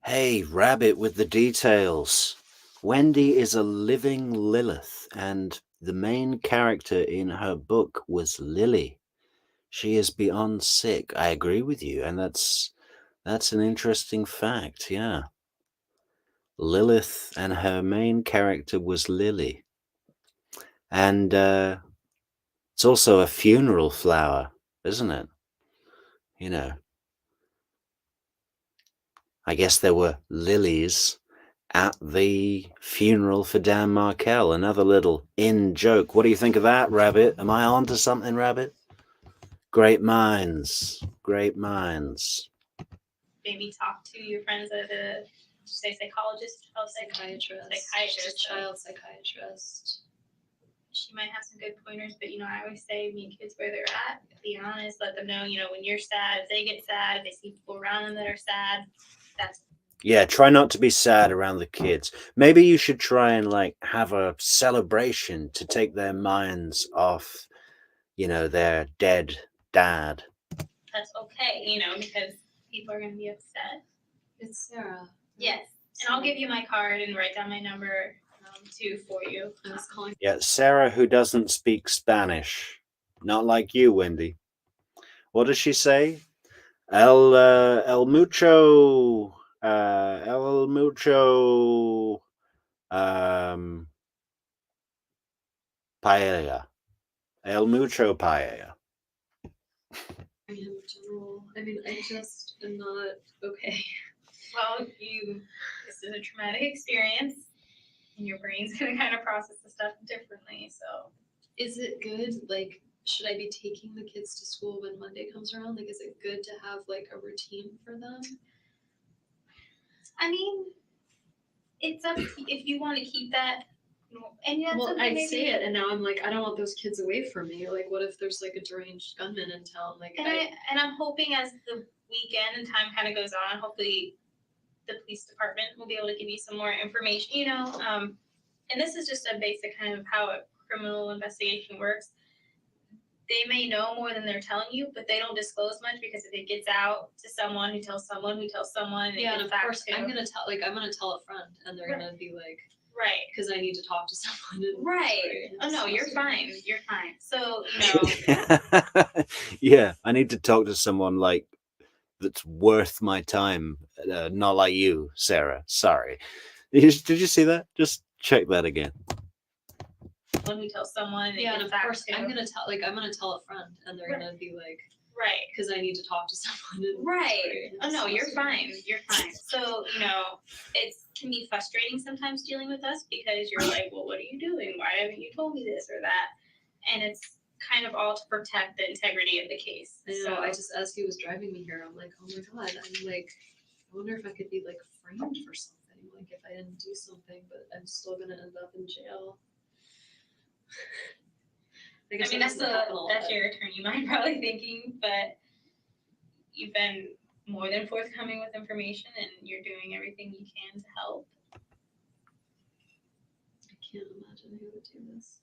Hey, Rabbit with the details. Wendi is a living Lilith, and the main character in her book was Lily. She is beyond sick. I agree with you, and that's an interesting fact, yeah. Lilith and her main character was Lily. And it's also a funeral flower, isn't it? You know. I guess there were lilies at the funeral for Dan Markel. Another little in joke. What do you think of that, Rabbit? Am I on to something, Rabbit? Great minds. Great minds. Maybe talk to your friends at a, say, psychologist, Psychiatrist. Child psychiatrist. She might have some good pointers, but you know, I always say meet kids where they're at. Be honest, let them know, you know, when you're sad, if they get sad, if they see people around them that are sad, that's Yeah, try not to be sad around the kids. Maybe you should try and like have a celebration to take their minds off, you know, their dead dad. that's okay, you know, because people are gonna be upset. It's Sarah. Yes. And I'll give you my card and write down my number too for you. I was calling. Yeah, Sarah, who doesn't speak Spanish. Not like you, Wendi. What does she say? El mucho, paella. El mucho paella. I am in general. I mean, I just am not okay. Well, this is a traumatic experience, and your brain's gonna kind of process the stuff differently. So, Is it good? Like, should I be taking the kids to school when Monday comes around? Like, is it good to have like a routine for them? I mean, it's up if you want to keep that. And that's Well, something I maybe- say it, and now I'm like, I don't want those kids away from me. Like, what if there's like a deranged gunman in town? Like, And I'm hoping as the weekend and time kind of goes on, hopefully the police department will be able to give you some more information, you know. And this is just a basic kind of how a criminal investigation works. They may know more than they're telling you, but they don't disclose much because if it gets out to someone who tells someone who tells someone, and yeah, it and gets of back course, to I'm gonna tell a friend, and they're gonna be like, right. because I need to talk to someone. And Right. Oh no, you're fine. You're fine. So, you know, Yeah, I need to talk to someone like that's worth my time, not like you, Sarah. Sorry. Did you see that? Just check that again. when we tell someone, and it Yeah, and gets of back course, to I'm gonna tell a friend, and they're gonna be like, right. because I need to talk to someone. And Right. Oh no, you're fine. You're fine. So, you know, it can be frustrating sometimes dealing with us because you're like, well, what are you doing? Why haven't you told me this or that? And it's kind of all to protect the integrity of the case. I know. So I just, as he was driving me here, I'm like, oh my god. I'm like, I wonder if I could be like framed for something. Like if I didn't do something, but I'm still gonna end up in jail. I guess mean, that's that's your attorney mind probably thinking, but you've been more than forthcoming with information, and you're doing everything you can to help. I can't imagine who would do this.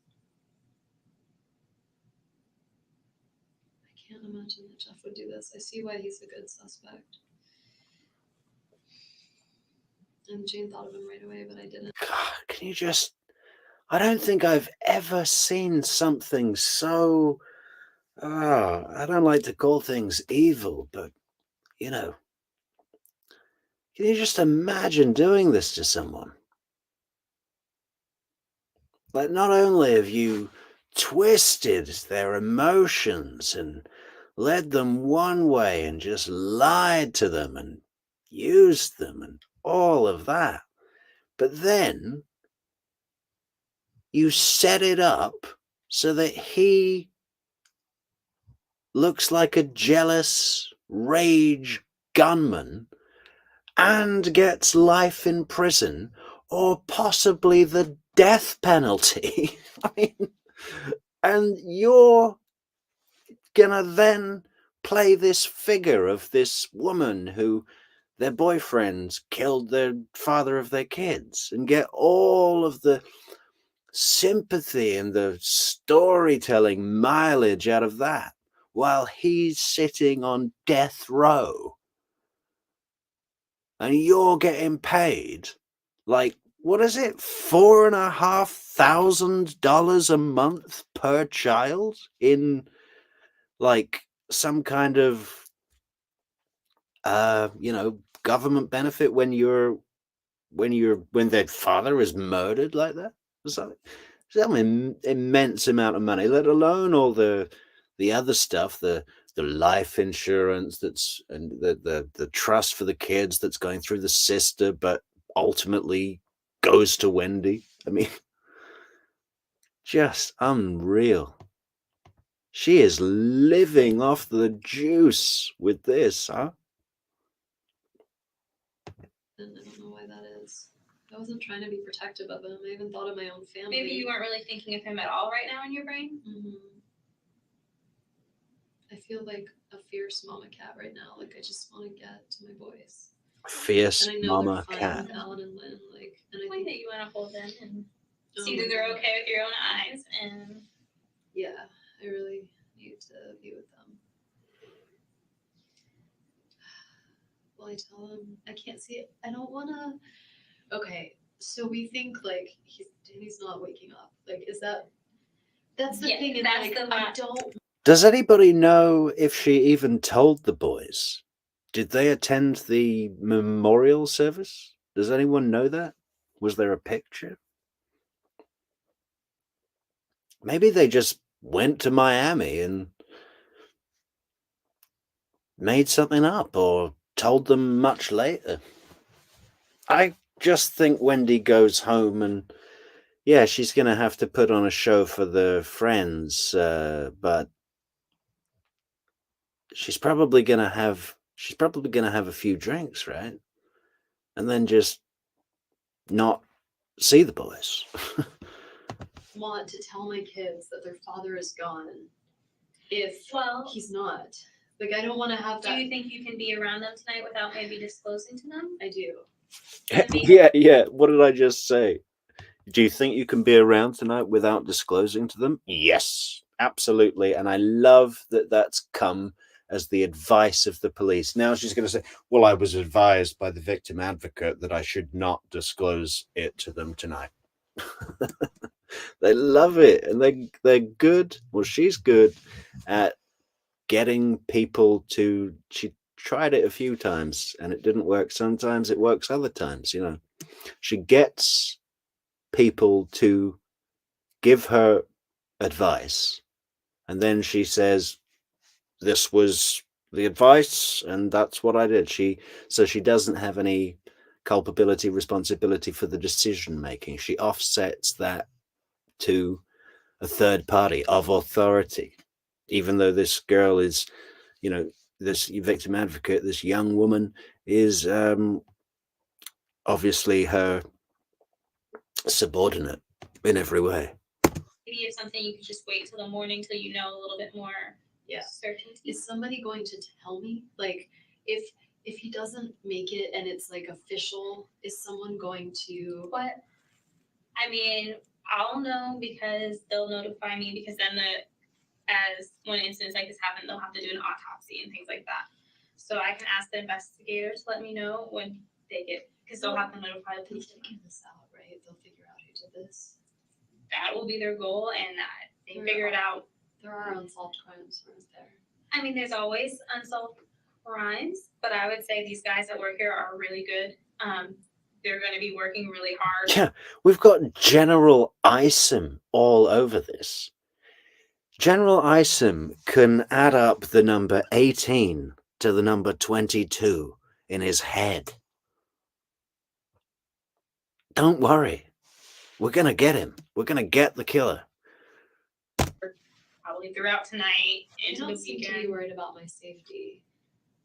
I can't imagine that Jeff would do this. I see why he's a good suspect. And Jane thought of him right away, but I didn't. God, can you just... I don't think I've ever seen something so... I don't like to call things evil, but, you know, can you just imagine doing this to someone? Like, not only have you twisted their emotions and led them one way and just lied to them and used them and all of that, but then you set it up so that he looks like a jealous rage gunman and gets life in prison or possibly the death penalty. I mean, and you're gonna then play this figure of this woman who their boyfriend killed the father of their kids and get all of the sympathy and the storytelling mileage out of that while he's sitting on death row and you're getting paid like, what is it, $4,500 a month per child in like some kind of government benefit when their father is murdered like that? So an immense amount of money, let alone all the other stuff, the life insurance and the trust for the kids that's going through the sister, but ultimately goes to Wendi. I mean, just unreal. She is living off the juice with this, huh? And I don't know why that is. I wasn't trying to be protective of him. I even thought of my own family. Maybe you weren't really thinking of him at all right now in your brain. Mm-hmm. I feel like a fierce mama cat right now. Like I just want to get to my boys. Fierce And I know mama they're fine cat. with Alan and Lynn. Like, and I Like think that you want to hold them and oh see my that they're God. okay with your own eyes, and Yeah, I really need to be with them. Will I tell him? I can't see it. I don't want to. Okay, so we think like Danny's not waking up. Like, is that? That's the Yeah, thing. And that's like, the I lot. don't. Does anybody know if she even told the boys? Did they attend the memorial service? Does anyone know that? Was there a picture? Maybe they just went to Miami and made something up or told them much later. I just think Wendi goes home and yeah, she's going to have to put on a show for the friends, but she's probably going to have a few drinks, right? And then just not see the boys. Want to tell my kids that their father is gone if Well, he's not. Like, I don't want to have do that. you think you can be around them tonight without maybe disclosing to them? I do. Yeah. What did I just say? Do you think you can be around tonight without disclosing to them? Yes, absolutely. And I love that that's come as the advice of the police. Now she's going to say, well, I was advised by the victim advocate that I should not disclose it to them tonight. They love it. And they're good. Well, she's good at getting people to... She tried it a few times and it didn't work. Sometimes it works other times, you know. She gets people to give her advice and then she says, this was the advice and that's what I did. So she doesn't have any culpability, responsibility for the decision making. She offsets that to a third party of authority, even though this girl is, you know, this victim advocate, this young woman is obviously her subordinate in every way. Maybe it's something you could just wait till the morning till you know a little bit more Yeah. certainty. Is somebody going to tell me? Like, if he doesn't make it and it's like official, is someone going to? What? I mean, I'll know because they'll notify me because then as when incidents like this happen, they'll have to do an autopsy and things like that. So I can ask the investigators to let me know when they get, because they'll have to notify the They're police. figuring this out, right? They'll figure out who did this. That will be their goal, and that they There figure it out. There are unsolved crimes, aren't there? I mean, there's always unsolved crimes, but I would say these guys that work here are really good. They're going to be working really hard. Yeah, we've got General Isom all over this. General Isom can add up the number 18 to the number 22 in his head. Don't worry. We're going to get him. We're going to get the killer. Probably throughout tonight They into the don't seem to be weekend. worried about my safety.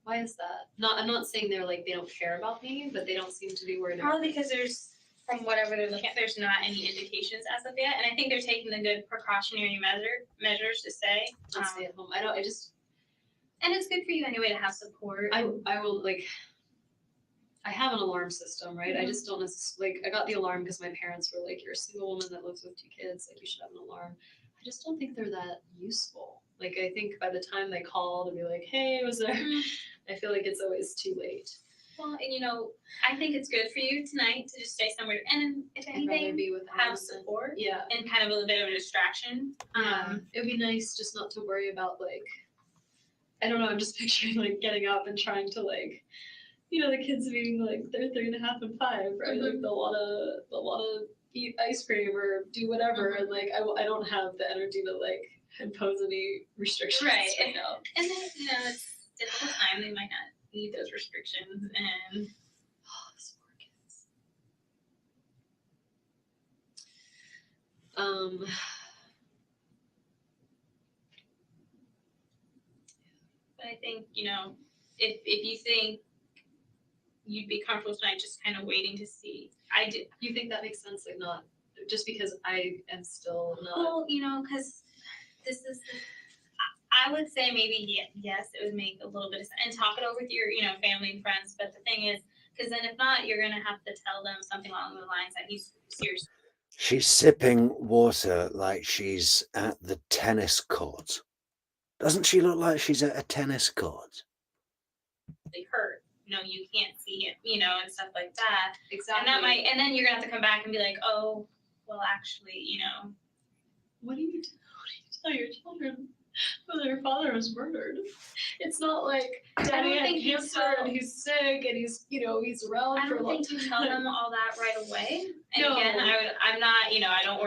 Why is that? I'm not saying they're like they don't care about me, but they don't seem to be worried about Probably me. because there's, from whatever they're looking at, there's not any indications as of yet, and I think they're taking the good precautionary measures to say. I'll stay at home. And it's good for you anyway to have support. I will like. I have an alarm system, right? I just don't necessarily I got the alarm because my parents were like, "You're a single woman that lives with 2 kids, like you should have an alarm." I just don't think they're that useful. Like I think by the time they call to be like, "Hey, was there?" I feel like it's always too late. Well, and I think it's good for you tonight to just stay somewhere, and if I'd rather anything, be with have them. support Yeah. and kind of a bit of a distraction. It would be nice just not to worry about like, I don't know. I'm just picturing like getting up and trying to like, the kids being like they're 3.5 and 5, right? Like they'll wanna eat ice cream or do whatever, and like I don't have the energy to like impose any restrictions right now. And then it's difficult time. They might not need those restrictions, and These poor kids. but I think if you think you'd be comfortable tonight, just kind of waiting to see. I do. You think that makes sense? Like not just because I am still not. Well, because this is. I would say maybe yes, it would make a little bit of sense, and talk it over with your family and friends. But the thing is, because then if not, you're gonna have to tell them something along the lines that he's serious. She's sipping water like she's at the tennis court. Doesn't she look like she's at a tennis court? Hurt. You can't see him, and stuff like that. Exactly. And then you're gonna have to come back and be like, oh, well, actually, What do you tell your children when their father was murdered? It's not like Daddy had cancer and he's sick and he's he's around I for a don't long think you time. tell them all that right away. And No. again, I'm not, I don't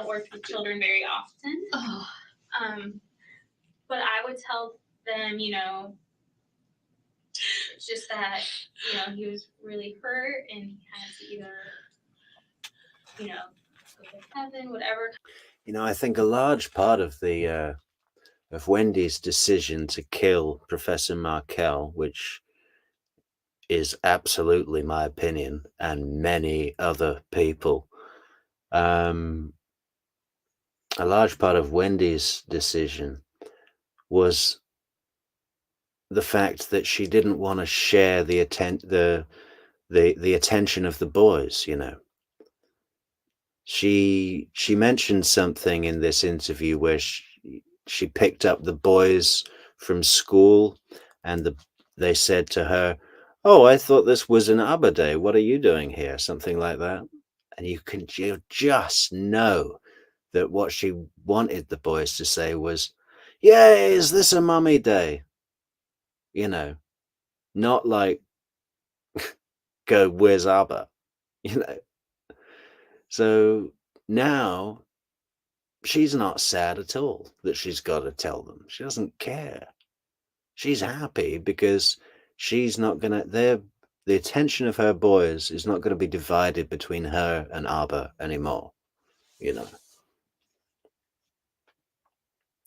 work with children very often. Oh. But I would tell them, just that, he was really hurt and he had to either, go to heaven, whatever. I think a large part of the of Wendy's decision to kill Professor Markel, which is absolutely my opinion and many other people, a large part of Wendy's decision was the fact that she didn't want to share the attention of the boys. She mentioned something in this interview where she picked up the boys from school and they said to her, "Oh, I thought this was an Arbor Day. What are you doing here?" Something like that. And you just know that what she wanted the boys to say was, "Yay, is this a mummy day?" Not like, "Go, where's Arbor?" So now she's not sad at all that she's got to tell them. She doesn't care. She's happy because she's not gonna. The attention of her boys is not going to be divided between her and Arbor anymore.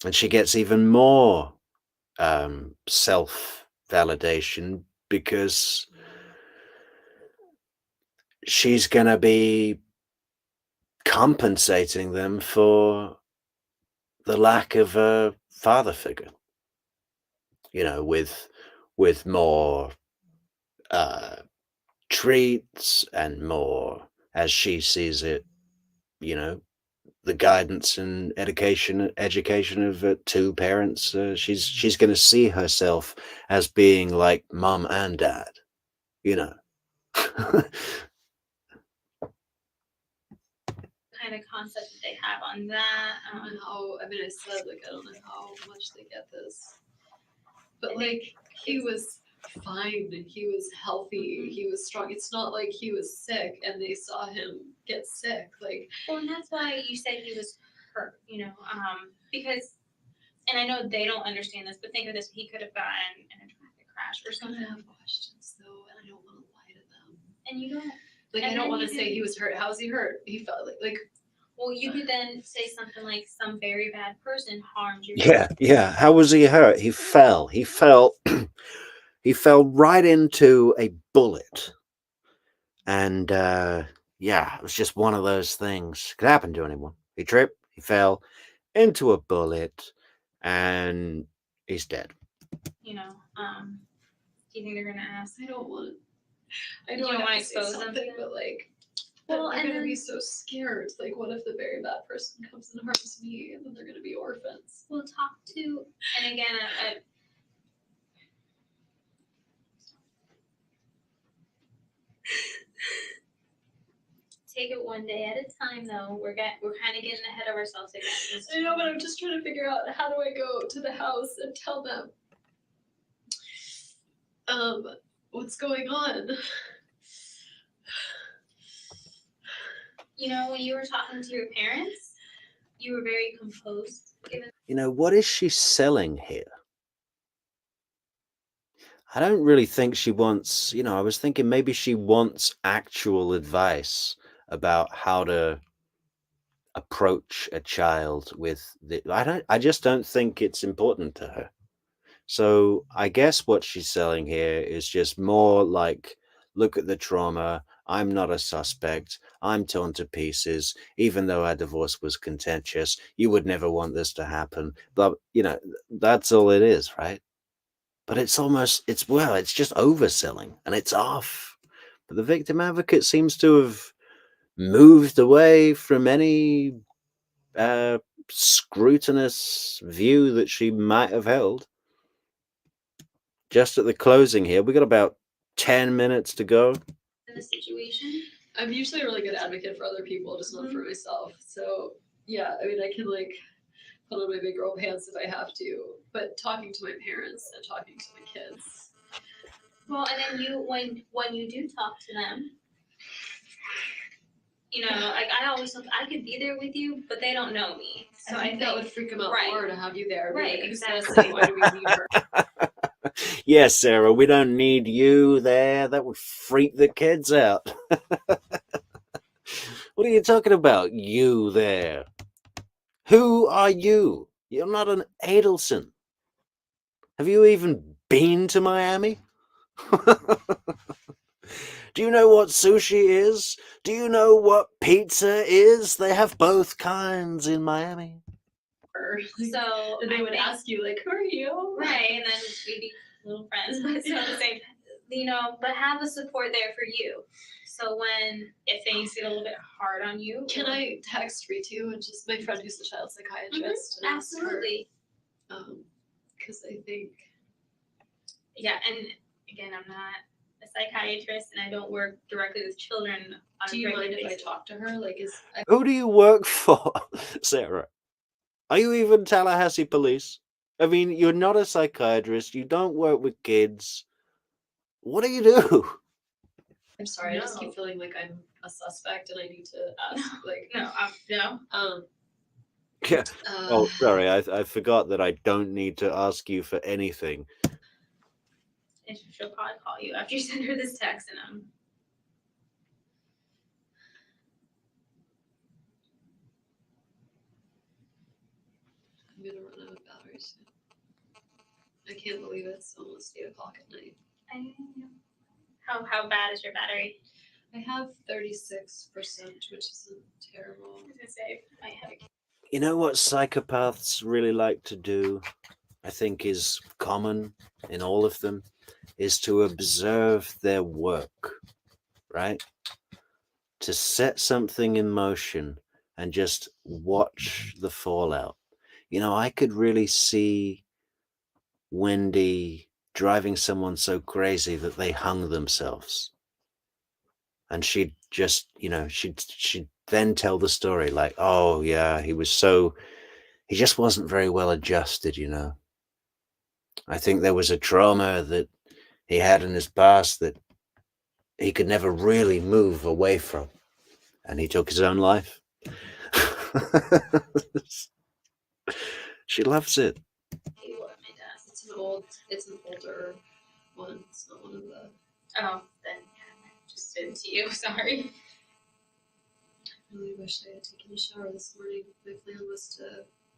And she gets even more self-validation because she's going to be compensating them for the lack of a father figure, with more treats and more, as she sees it, the guidance and education of two parents. She's going to see herself as being like mom and dad, you know. Kind of concept that they have on that. I don't know how, I mean, I said, like, I don't know how much they get this. But, I like, he was fine and he was healthy, he was strong. It's not like he was sick and they saw him get sick. Like, Well, and that's why you said he was hurt, because, and I know they don't understand this, but think of this, he could have gotten in a traffic crash or we're something. gonna have questions though, and I don't want to lie to them. And you don't, Like, And I don't then want to you say do- he was hurt. How's he hurt? He felt like well, you could then say something like some very bad person harmed your Yeah. How was he hurt? He fell. He fell right into a bullet. And it was just one of those things. Could happen to anyone. He tripped, he fell into a bullet, and he's dead. Do you think they're gonna ask? I don't want. I You know don't I wanna have to say expose them to something, them? but like, Well, I'm and gonna be then- so scared. Like, what if the very bad person comes and harms me, and then they're gonna be orphans? We'll talk to, and again, take it one day at a time. Though we're kind of getting ahead of ourselves again. I know, but I'm just trying to figure out how do I go to the house and tell them, what's going on. When you were talking to your parents, you were very composed. Given What is she selling here? I don't really think she wants, I was thinking maybe she wants actual advice about how to approach a child with I just don't think it's important to her. So I guess what she's selling here is just more like, look at the trauma. I'm not a suspect. I'm torn to pieces. Even though our divorce was contentious, you would never want this to happen. But, that's all it is, right? But it's just overselling and it's off. But the victim advocate seems to have moved away from any scrutinous view that she might have held. Just at the closing here, we got about 10 minutes to go. in the situation, I'm usually a really good advocate for other people, just not for myself. So yeah, I mean, I can like put on my big girl pants if I have to, but talking to my parents and talking to my kids. well, and then when you do talk to them, like I always thought I could be there with you, but they don't know me, so I think that would freak them out right. more to have you there. Be Right, like, who's exactly. gonna say, why do we need her? Yes, Sarah, we don't need you there. That would freak the kids out. What are you talking about, you there? Who are you? You're not an Adelson. Have you even been to Miami? Do you know what sushi is? Do you know what pizza is? They have both kinds in Miami. So And they I would think- ask you, like, who are you? right, and then we'd be little friends, but still at the same time, but have the support there for you. So if things get a little bit hard on you, Can I text Ritu and just my friend who's the child psychiatrist? and ask her, absolutely. Because I think Yeah, and again, I'm not a psychiatrist, and I don't work directly with children on do a you regular mind if I basis. talk to her? Like, Who do you work for, Sarah? Are you even Tallahassee Police? I mean, you're not a psychiatrist. You don't work with kids. What do you do? I'm sorry, I just No. keep feeling like I'm a suspect and I need to ask. Like, No. Yeah. Oh, sorry. I forgot that I don't need to ask you for anything. And she'll probably call you after you send her this text, and gonna run out of batteries soon. I can't believe it's almost 8 o'clock at night. I know. How bad is your battery? I have 36%, which isn't terrible. I was gonna say I have a You know what psychopaths really like to do, I think is common in all of them, is to observe their work, right? To set something in motion and just watch the fallout. You know, I could really see Wendi driving someone so crazy that they hung themselves. And she'd just, you know, she'd then tell the story like, oh yeah, he just wasn't very well adjusted, you know. I think there was a trauma that he had in his past that he could never really move away from. And he took his own life. She loves it. Hey, what my desk. It's an older one. It's not one of the. Oh, then yeah, I just did it to you. Sorry. I really wish I had taken a shower this morning. My plan was to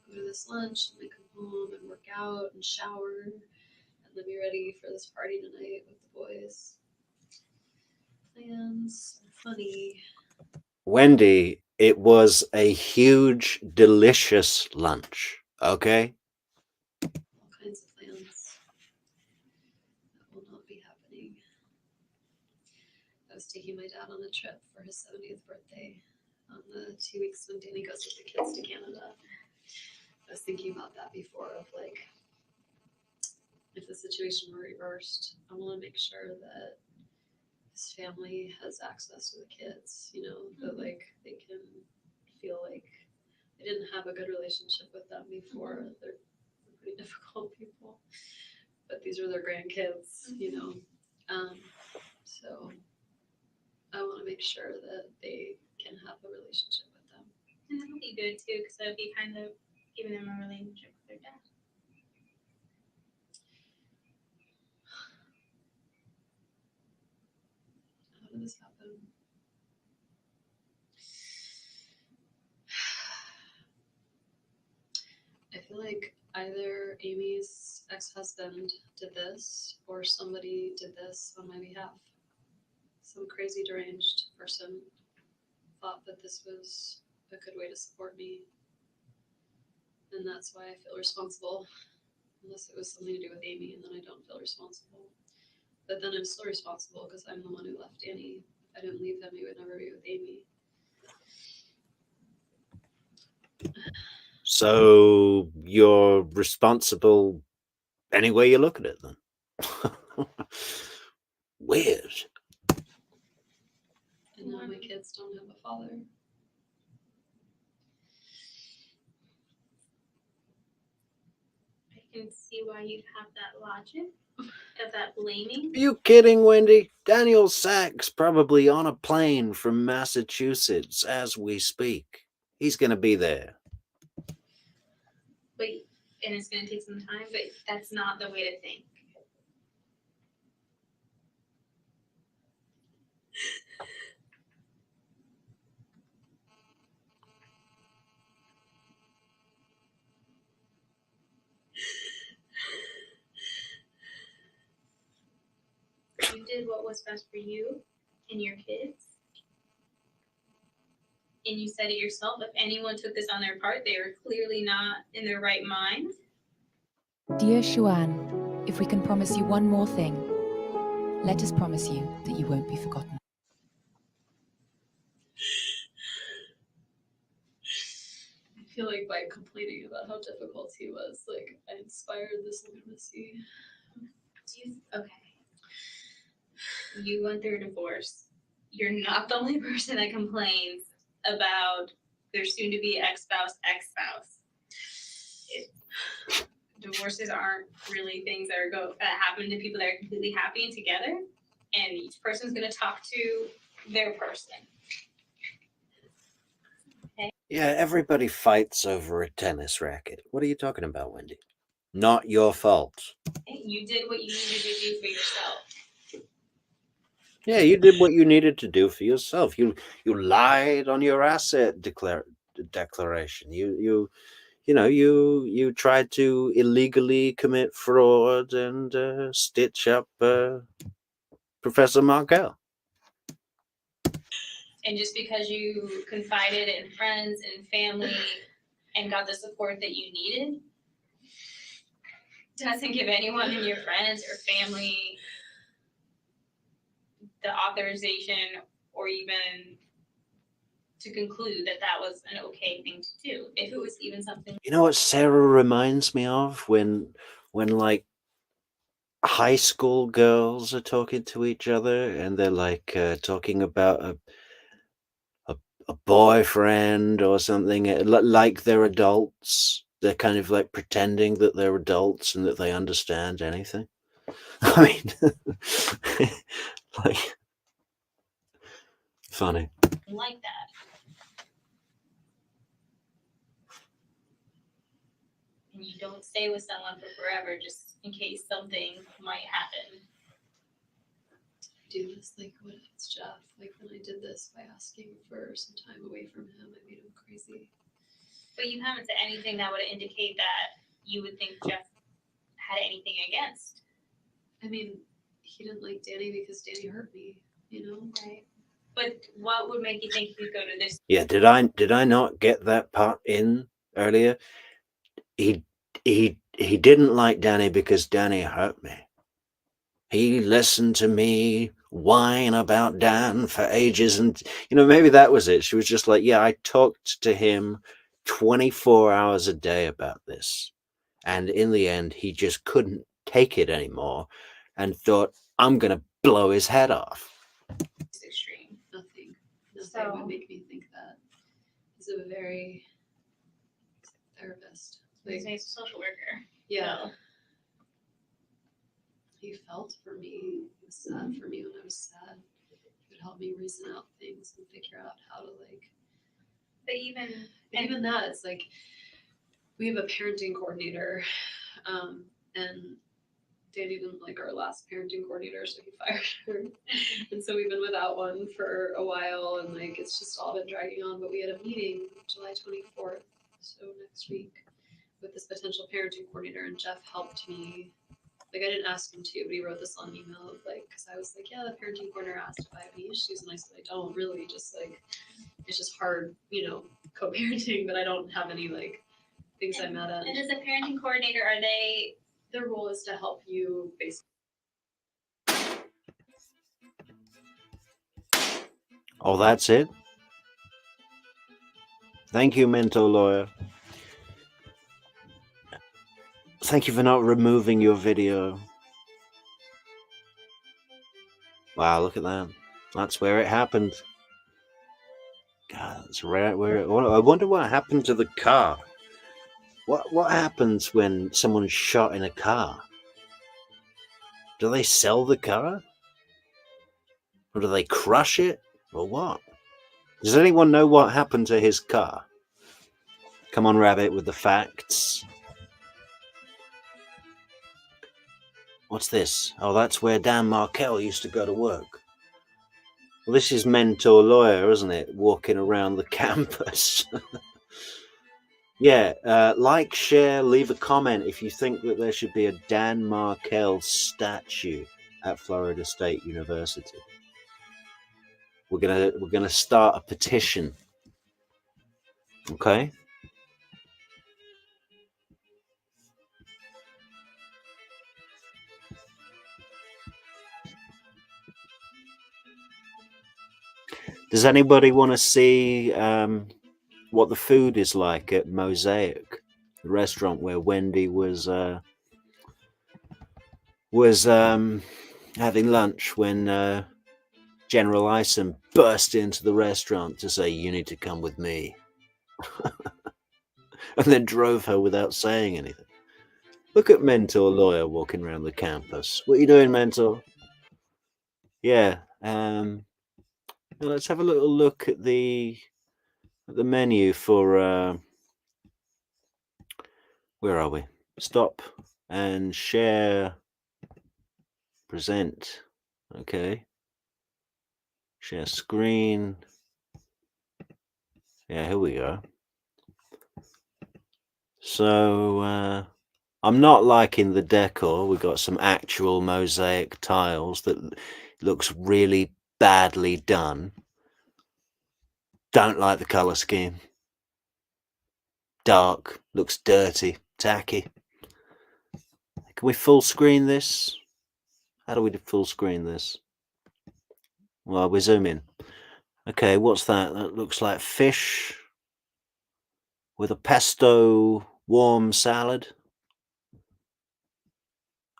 go to this lunch and then come home and work out and shower and then be ready for this party tonight with the boys. Plans are funny. Wendi, it was a huge, delicious lunch, okay? All kinds of plans that will not be happening. I was taking my dad on a trip for his 70th birthday on the 2 weeks when Danny goes with the kids to Canada. I was thinking about that before of like, if the situation were reversed, I want to make sure that his family has access to the kids, you know, that like they can feel like I didn't have a good relationship with them before. They're pretty difficult people, but these are their grandkids, you know. So I want to make sure that they can have a relationship with them. And that'll be good too, because that'll be kind of giving them a relationship with their dad. How did this happen? I feel like either Amy's ex-husband did this or somebody did this on my behalf. Some crazy deranged person thought that this was a good way to support me. And that's why I feel responsible. Unless it was something to do with Amy, and then I don't feel responsible. But then I'm still responsible because I'm the one who left Danny. If I didn't leave him, he would never be with Amy. So you're responsible any way you look at it then. Weird. And now my kids don't have a father. I can see why you'd have that logic of that blaming. Are you kidding, Wendi? Daniel Sachs probably on a plane from Massachusetts as we speak. He's going to be there. But and it's gonna take some time, but that's not the way to think. You did what was best for you and your kids. And you said it yourself, if anyone took this on their part, they were clearly not in their right mind. Dear Shuan, if we can promise you one more thing, let us promise you that you won't be forgotten. I feel like by complaining about how difficult he was, like I inspired this lunacy. Okay. You went through a divorce. You're not the only person that complains about their soon-to-be ex-spouse. Divorces aren't really things that happen to people that are completely happy and together, and each person's going to talk to their person. Yeah, everybody fights over a tennis racket. What are you talking about, Wendi? Not your fault. You did what you needed to do for yourself. Yeah, you did what you needed to do for yourself. You lied on your asset declaration. You you tried to illegally commit fraud and stitch up Professor Markel. And just because you confided in friends and family and got the support that you needed, doesn't give anyone in your friends or family the authorization or even to conclude that that was an okay thing to do. If it was even something. You know what Sarah reminds me of when like high school girls are talking to each other and they're like talking about a boyfriend or something, like they're adults. They're kind of like pretending that they're adults and that they understand anything. I mean, like, funny. Like that. And you don't stay with someone for forever just in case something might happen. Do this like what if it's Jeff? Like when I did this by asking for some time away from him, I made him crazy. But you haven't said anything that would indicate that you would think Jeff had anything against. I mean, he didn't like Danny because Danny hurt me, Right. But what would make you think he'd go to this? Yeah, did I not get that part in earlier? He didn't like Danny because Danny hurt me. He listened to me whine about Dan for ages, and maybe that was it. She was just like, yeah, I talked to him 24 hours a day about this, and in the end he just couldn't take it anymore and thought, I'm gonna blow his head off. It's extreme. Nothing So- would make me think that. He's a very therapist. He's a social worker. Yeah. He felt for me. He was sad for me when I was sad. He would help me reason out things and figure out how to But even But even that, it's like we have a parenting coordinator, and Danny didn't like our last parenting coordinator, so he fired her. And so we've been without one for a while, and like it's just all been dragging on. But we had a meeting July 24th, so next week, with this potential parenting coordinator, and Jeff helped me. Like I didn't ask him to, but he wrote this on email of like, because I was like, yeah, the parenting coordinator asked if I have any issues, and I said I don't really, just like it's just hard, co-parenting, but I don't have any like things I'm mad at. and as a parenting coordinator, are they Their role is to help you basically. Oh, that's it? Thank you, mentor lawyer. Thank you for not removing your video. Wow, look at that. That's where it happened. God, that's right where it... I wonder what happened to the car. What happens when someone's shot in a car? Do they sell the car? Or do they crush it? Or what? Does anyone know what happened to his car? Come on, Rabbit, with the facts. What's this? Oh, that's where Dan Markel used to go to work. Well, this is mentor lawyer, isn't it? Walking around the campus. Yeah, like, share, leave a comment if you think that there should be a Dan Markel statue at Florida State University. We're gonna start a petition. Okay? Does anybody want to see what the food is like at Mosaic, the restaurant where Wendi was having lunch when General Isom burst into the restaurant to say, "You need to come with me," and then drove her without saying anything. Look at Mentor Lawyer walking around the campus. What are you doing, Mentor? Yeah. Let's have a little look at the menu for where are we? Stop and share. Present. Okay. Share screen. Yeah, here we go. So I'm not liking the decor. We've got some actual mosaic tiles that looks really badly done. Don't like the color scheme. Dark, looks dirty, tacky. Can we full screen this? How do we full screen this? Well, we zoom in. Okay, what's that? That looks like fish with a pesto warm salad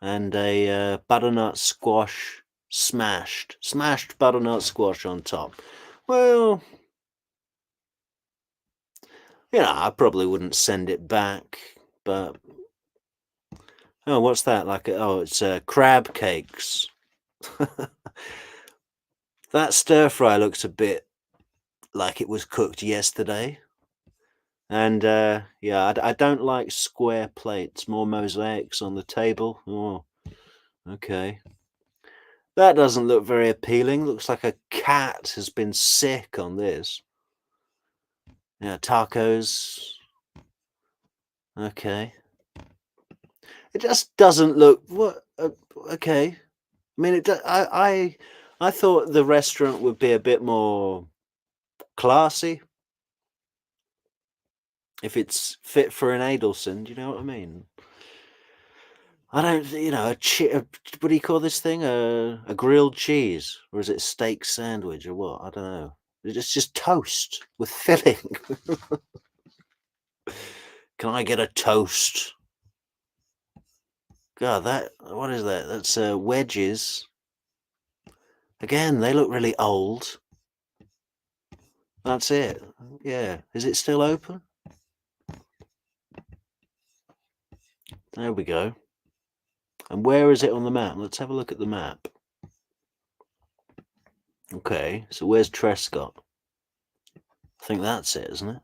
and a butternut squash smashed butternut squash on top. Well, you know, I probably wouldn't send it back, but oh, what's that? Like, oh, it's crab cakes. That stir fry looks a bit like it was cooked yesterday. And yeah, I don't like square plates, more mosaics on the table. Oh, okay. That doesn't look very appealing. Looks like a cat has been sick on this. Yeah, tacos. Okay. It just doesn't look what. Okay. I mean, I thought the restaurant would be a bit more classy. If it's fit for an Adelson, do you know what I mean? I don't, you know, what do you call this thing? A grilled cheese, or is it a steak sandwich, or what? I don't know. It's just toast with filling. Can I get a toast? God, what is that? That's wedges. Again, they look really old. That's it. Yeah. Is it still open? There we go. And where is it on the map? Let's have a look at the map. Okay, so where's Trescott? I think that's it, isn't it?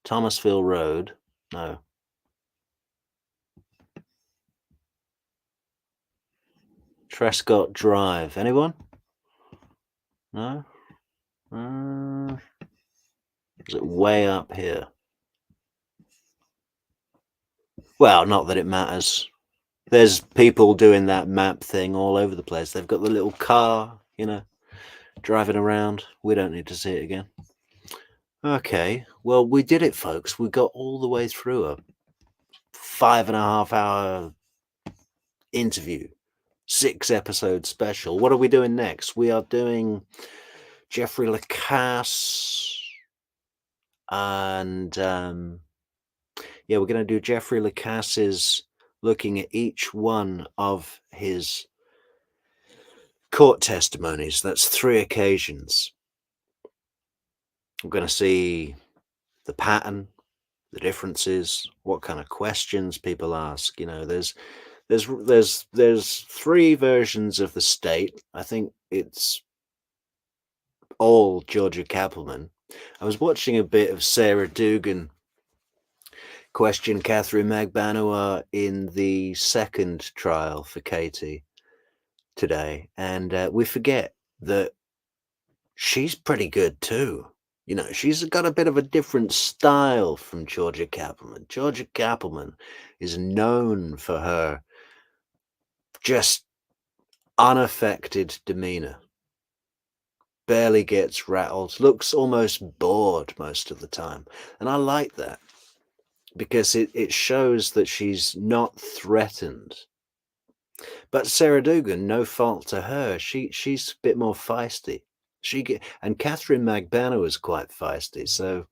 Thomasville Road. No. Trescott Drive. Anyone? No? Is it way up here? Well, not that it matters. There's people doing that map thing all over the place. They've got the little car, you know, driving around. We don't need to see it again. Okay, well, we did it, folks. We got all the way through a 5.5 hour interview, 6-episode special. What are we doing next? We are doing Jeffrey Lacasse, and yeah, we're going to do Jeffrey Lacasse's looking at each one of his court testimonies. That's 3 occasions. We're going to see the pattern, the differences, what kind of questions people ask. You know, there's 3 versions of the state. I think it's all Georgia Cappleman. I was watching a bit of Sarah Dugan question Catherine Magbanua in the second trial for Katie today, and we forget that she's pretty good too. You know, she's got a bit of a different style from Georgia Cappleman. Georgia Cappleman is known for her just unaffected demeanor. Barely gets rattled, looks almost bored most of the time. And I like that because it shows that she's not threatened. But Sarah Dugan, no fault to her, she's a bit more feisty. And Catherine Magbanua is quite feisty, so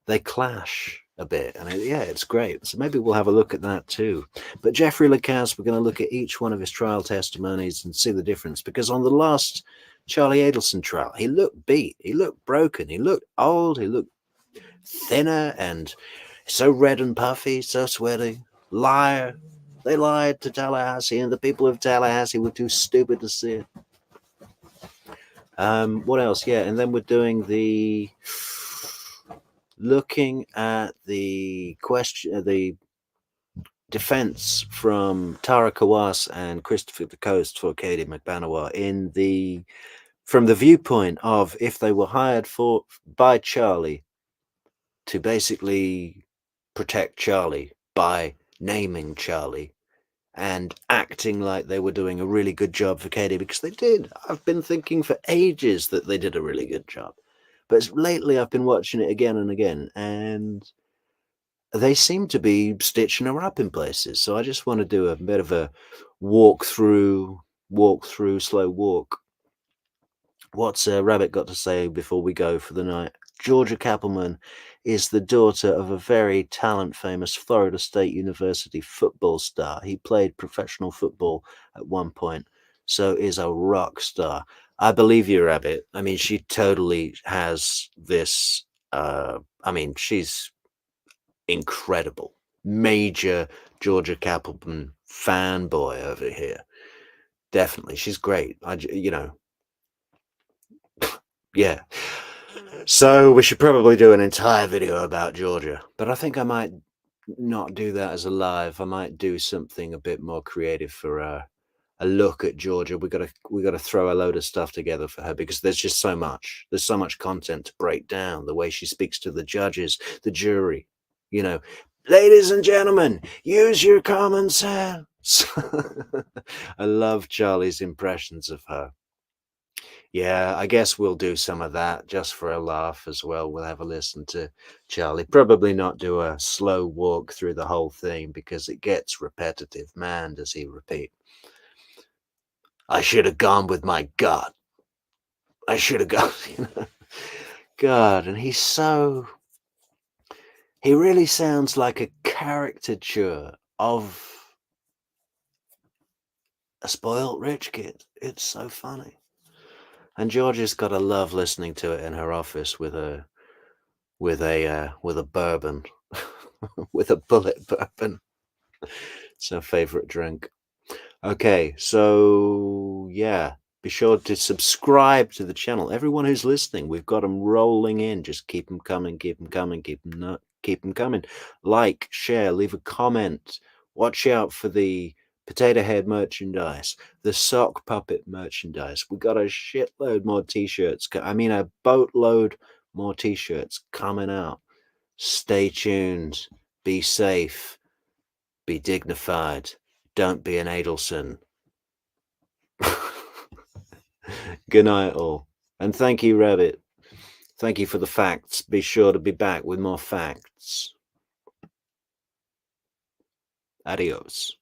they clash a bit. And yeah, it's great. So maybe we'll have a look at that too. But Jeffrey Lacasse, we're going to look at each one of his trial testimonies and see the difference. Because on the last Charlie Adelson trial, he looked beat, he looked broken, he looked old, he looked thinner and so red and puffy, so sweaty. Liar. They lied to Tallahassee, and the people of Tallahassee were too stupid to see it. What else? Yeah, and then we're doing looking at the question, the defense from Tara Kawas and Christopher DeCoste for Katie Magbanua from the viewpoint of if they were hired by Charlie to basically protect Charlie by naming Charlie and acting like they were doing a really good job for Katie, because they did. I've been thinking for ages that they did a really good job. But lately I've been watching it again and again, and they seem to be stitching her up in places. So I just want to do a bit of a walk through, slow walk. What's Rabbit got to say before we go for the night? Georgia Kappelman is the daughter of a very talent-famous Florida State University football star. He played professional football at one point, so is a rock star. I believe you, Rabbit. I mean, she totally has this. I mean, she's incredible. Major Georgia Kappelman fanboy over here. Definitely, she's great. Yeah. So we should probably do an entire video about Georgia, but I think I might not do that as a live. I might do something a bit more creative for a look at Georgia. We gotta throw a load of stuff together for her, because there's just so much. There's so much content to break down. The way she speaks to the judges, the jury. Ladies and gentlemen, use your common sense. I love Charlie's impressions of her. Yeah, I guess we'll do some of that just for a laugh as well. We'll have a listen to Charlie. Probably not do a slow walk through the whole thing, because it gets repetitive. Man, does he repeat. I should have gone with my gut. I should have gone, God, and he really sounds like a caricature of a spoiled rich kid. It's so funny. And Georgia's got to love listening to it in her office with a bourbon, with a bullet bourbon. It's her favorite drink. Okay, so yeah, be sure to subscribe to the channel. Everyone who's listening, we've got them rolling in. Just keep them coming, keep them coming, keep them coming. Like, share, leave a comment. Watch out for the potato head merchandise, the sock puppet merchandise. We got a shitload more t-shirts. I mean, a boatload more t-shirts coming out. Stay tuned. Be safe. Be dignified. Don't be an Adelson. Good night, all. And thank you, Rabbit. Thank you for the facts. Be sure to be back with more facts. Adios.